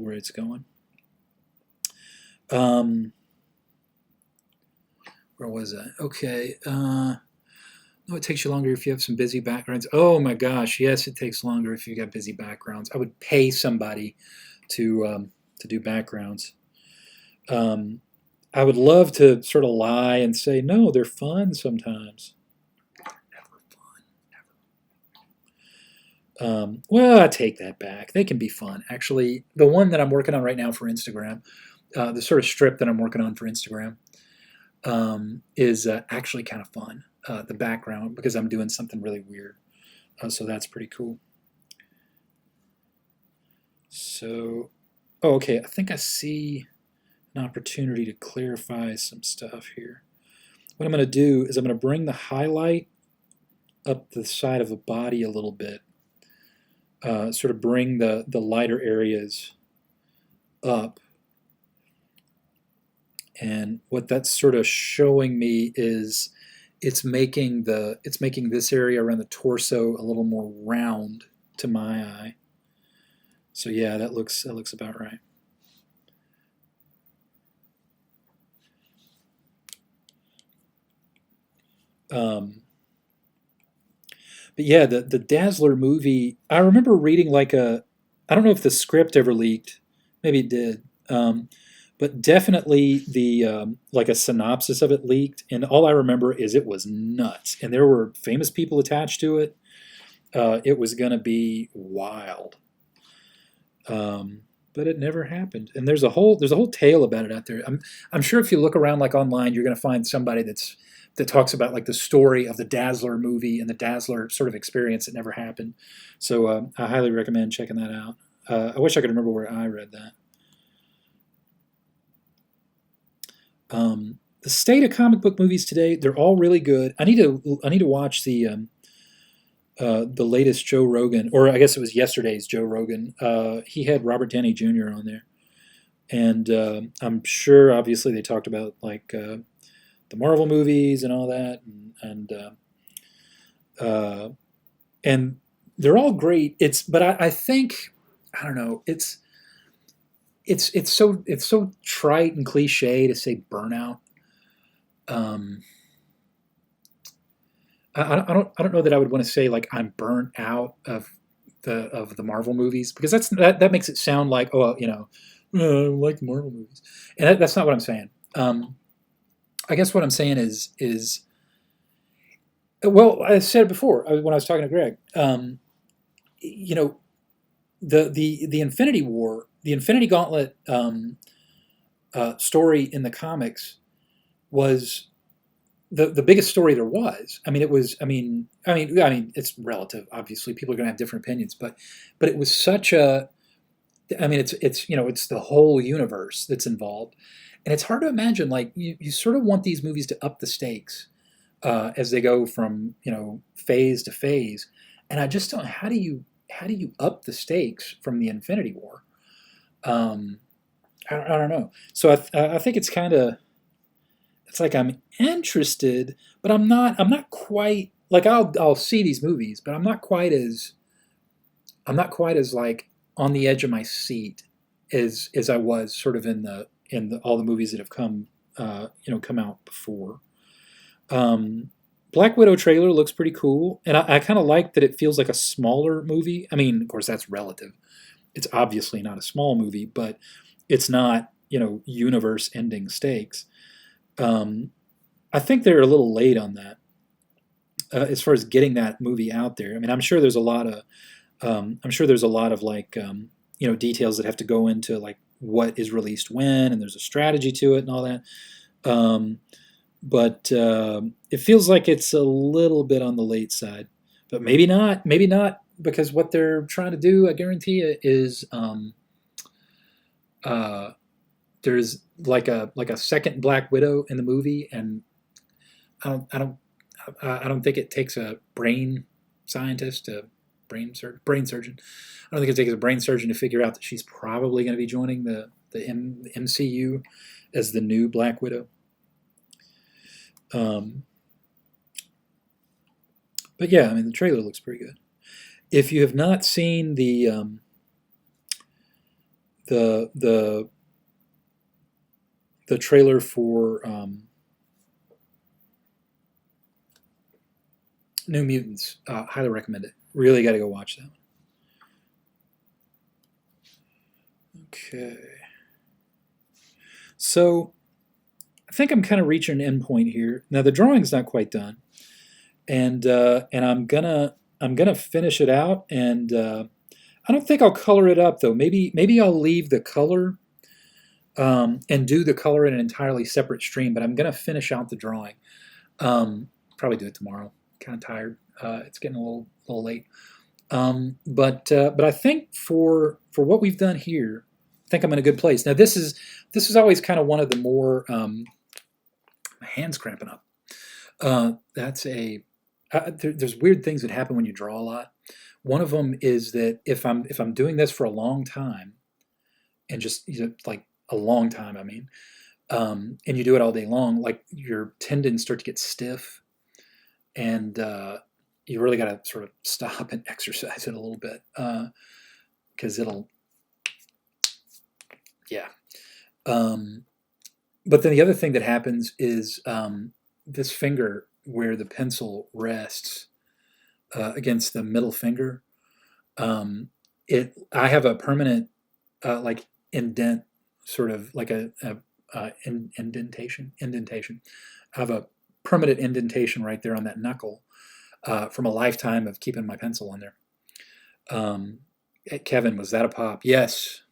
where it's going. Where was I? Okay. No, it takes you longer if you have some busy backgrounds. Oh my gosh, yes, it takes longer if you got busy backgrounds. I would pay somebody to do backgrounds. I would love to sort of lie and say, no, they're fun sometimes. Never fun. Well, I take that back. They can be fun. Actually, the one that I'm working on right now for Instagram, the sort of strip that I'm working on for Instagram, is actually kind of fun. The background, because I'm doing something really weird. So that's pretty cool. So, okay, I think I see an opportunity to clarify some stuff here. What I'm going to do is I'm going to bring the highlight up the side of the body a little bit. Sort of bring the lighter areas up. And what that's sort of showing me is it's making this area around the torso a little more round to my eye. So yeah, that looks about right. But yeah, the Dazzler movie, I remember reading I don't know if the script ever leaked, maybe it did, but definitely the like a synopsis of it leaked, and all I remember is it was nuts, and there were famous people attached to it. It was going to be wild, but it never happened. And there's a whole tale about it out there. I'm sure if you look around like online, you're going to find somebody that talks about like the story of the Dazzler movie and the Dazzler sort of experience that never happened. So I highly recommend checking that out. I wish I could remember where I read that. the state of comic book movies today, they're all really good. I need to watch the latest Joe Rogan, or I guess it was yesterday's Joe Rogan. He had Robert Downey Jr. on there, and I'm sure obviously they talked about like the Marvel movies and all that, uh, and they're all great. But I think I don't know. It's so trite and cliche to say burnout. Um, I don't know that I would want to say like I'm burnt out of the Marvel movies because that makes it sound like I like the Marvel movies, and that's not what I'm saying. I guess what I'm saying is well, I said it before when I was talking to Greg. You know, the Infinity War, the Infinity Gauntlet story in the comics was the biggest story there was. I mean, it was. I mean, it's relative. Obviously, people are going to have different opinions, but it was such a. I mean, it's the whole universe that's involved, and it's hard to imagine. Like you sort of want these movies to up the stakes as they go from phase to phase, and I just don't. How do you up the stakes from the Infinity War? Um, I don't know. So I think it's kind of it's like I'm interested, but I'm not quite like I'll see these movies, but I'm not quite as like on the edge of my seat as I was sort of in the all the movies that have come out before. Um, Black Widow trailer looks pretty cool, and I kind of like that it feels like a smaller movie. I mean, of course, that's relative. It's obviously not a small movie, but it's not universe-ending stakes. Um, I think they're a little late on that as far as getting that movie out there. I mean, I'm sure there's a lot of like details that have to go into like what is released when, and there's a strategy to it and all that. Um, but it feels like it's a little bit on the late side, but maybe not. Maybe not because what they're trying to do, I guarantee you, is uh, there's like a second Black Widow in the movie, and I don't I don't I don't think it takes a brain scientist, a brain surgeon. I don't think it takes a brain surgeon to figure out that she's probably going to be joining the MCU as the new Black Widow. Um, but yeah, I mean the trailer looks pretty good. If you have not seen the the trailer for New Mutants, highly recommend it. Really got to go watch that one. Okay, so I think I'm kind of reaching an end point here. Now the drawing's not quite done, and I'm gonna finish it out, and I don't think I'll color it up though. Maybe I'll leave the color and do the color in an entirely separate stream. But I'm gonna finish out the drawing. Probably do it tomorrow. Kind of tired. It's getting a little late. But I think for what we've done here, I think I'm in a good place. Now this is always kind of one of the more my hands cramping up. There's weird things that happen when you draw a lot. One of them is that if I'm doing this for a long time, and just like a long time, I mean, and you do it all day long, like your tendons start to get stiff, and you really got to sort of stop and exercise it a little bit because yeah. Um, but then the other thing that happens is this finger where the pencil rests against the middle finger. I have a permanent like indent, sort of like indentation. I have a permanent indentation right there on that knuckle from a lifetime of keeping my pencil on there. Kevin, was that a pop? Yes.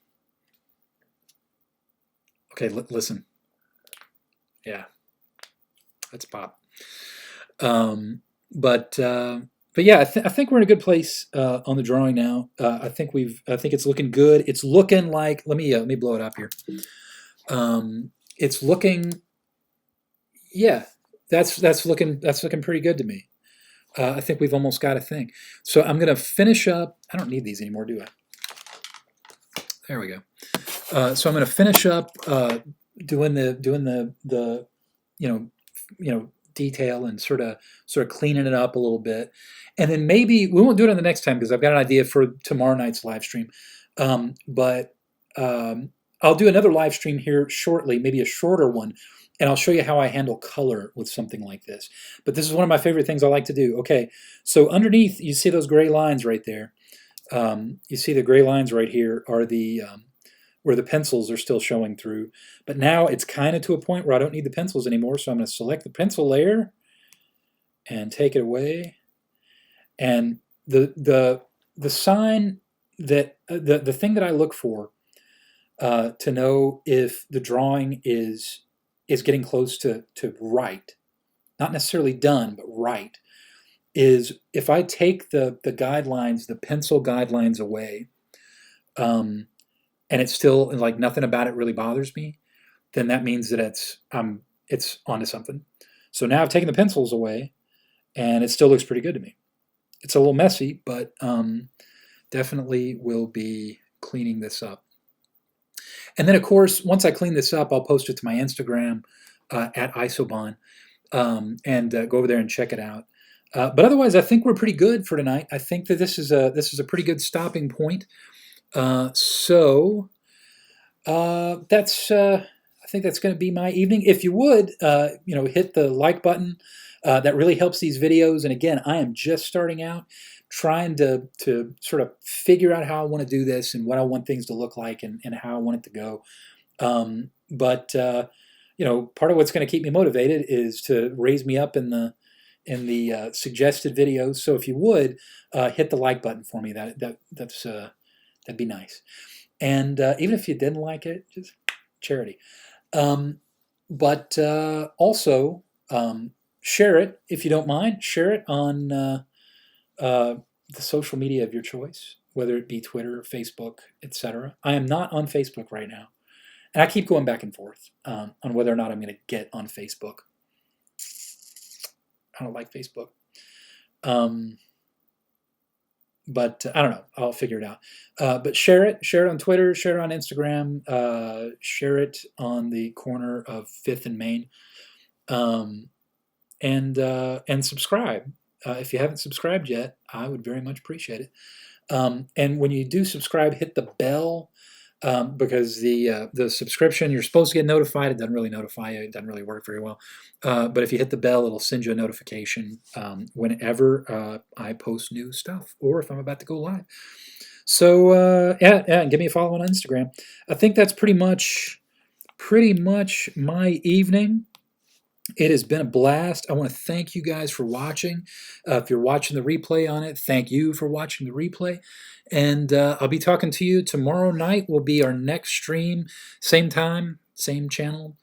Okay, listen. Yeah, that's a pop. Um, but yeah, I think we're in a good place on the drawing now. I think it's looking good. It's looking like let me blow it up here. It's looking Yeah, that's looking pretty good to me. I think we've almost got a thing. So I'm gonna finish up. I don't need these anymore, do I? There we go. So I'm gonna finish up doing the detail and sort of cleaning it up a little bit, and then maybe we won't do it on the next time because I've got an idea for tomorrow night's live stream. But I'll do another live stream here shortly, maybe a shorter one, and I'll show you how I handle color with something like this. But this is one of my favorite things I like to do. Okay, so underneath you see those gray lines right there. You see the gray lines right here are the where the pencils are still showing through. But now it's kind of to a point where I don't need the pencils anymore, so I'm going to select the pencil layer and take it away. And the sign that the thing that I look for to know if the drawing is getting close to right, not necessarily done, but right, is if I take the guidelines, the pencil guidelines away, and it's still like nothing about it really bothers me, then that means that it's onto something. So now I've taken the pencils away, and it still looks pretty good to me. It's a little messy, but definitely will be cleaning this up. And then, of course, once I clean this up, I'll post it to my Instagram at Isobon, and go over there and check it out. But otherwise, I think we're pretty good for tonight. I think that this is a pretty good stopping point. So that's I think that's going to be my evening. If you would, hit the like button. That really helps these videos. And again, I am just starting out, trying to sort of figure out how I want to do this and what I want things to look like and how I want it to go. But part of what's going to keep me motivated is to raise me up in the suggested videos. So if you would hit the like button for me, that'd be nice. And even if you didn't like it, just charity. But also share it if you don't mind. Share it on the social media of your choice, whether it be Twitter, Facebook, etc. I am not on Facebook right now, and I keep going back and forth on whether or not I'm going to get on Facebook. I don't like Facebook. But I don't know. I'll figure it out. But share it. Share it on Twitter. Share it on Instagram. Share it on the corner of 5th and Main. And subscribe. If you haven't subscribed yet, I would very much appreciate it. And when you do subscribe, hit the bell. Because the subscription, you're supposed to get notified. It doesn't really notify you. It doesn't really work very well. But if you hit the bell, it'll send you a notification whenever I post new stuff or if I'm about to go live. So and give me a follow on Instagram. I think that's pretty much my evening. It has been a blast. I want to thank you guys for watching. If you're watching the replay on it, thank you for watching the replay. And I'll be talking to you tomorrow night. Will be our next stream. Same time, same channel.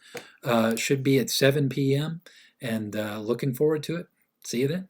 Should be at 7 p.m. And looking forward to it. See you then.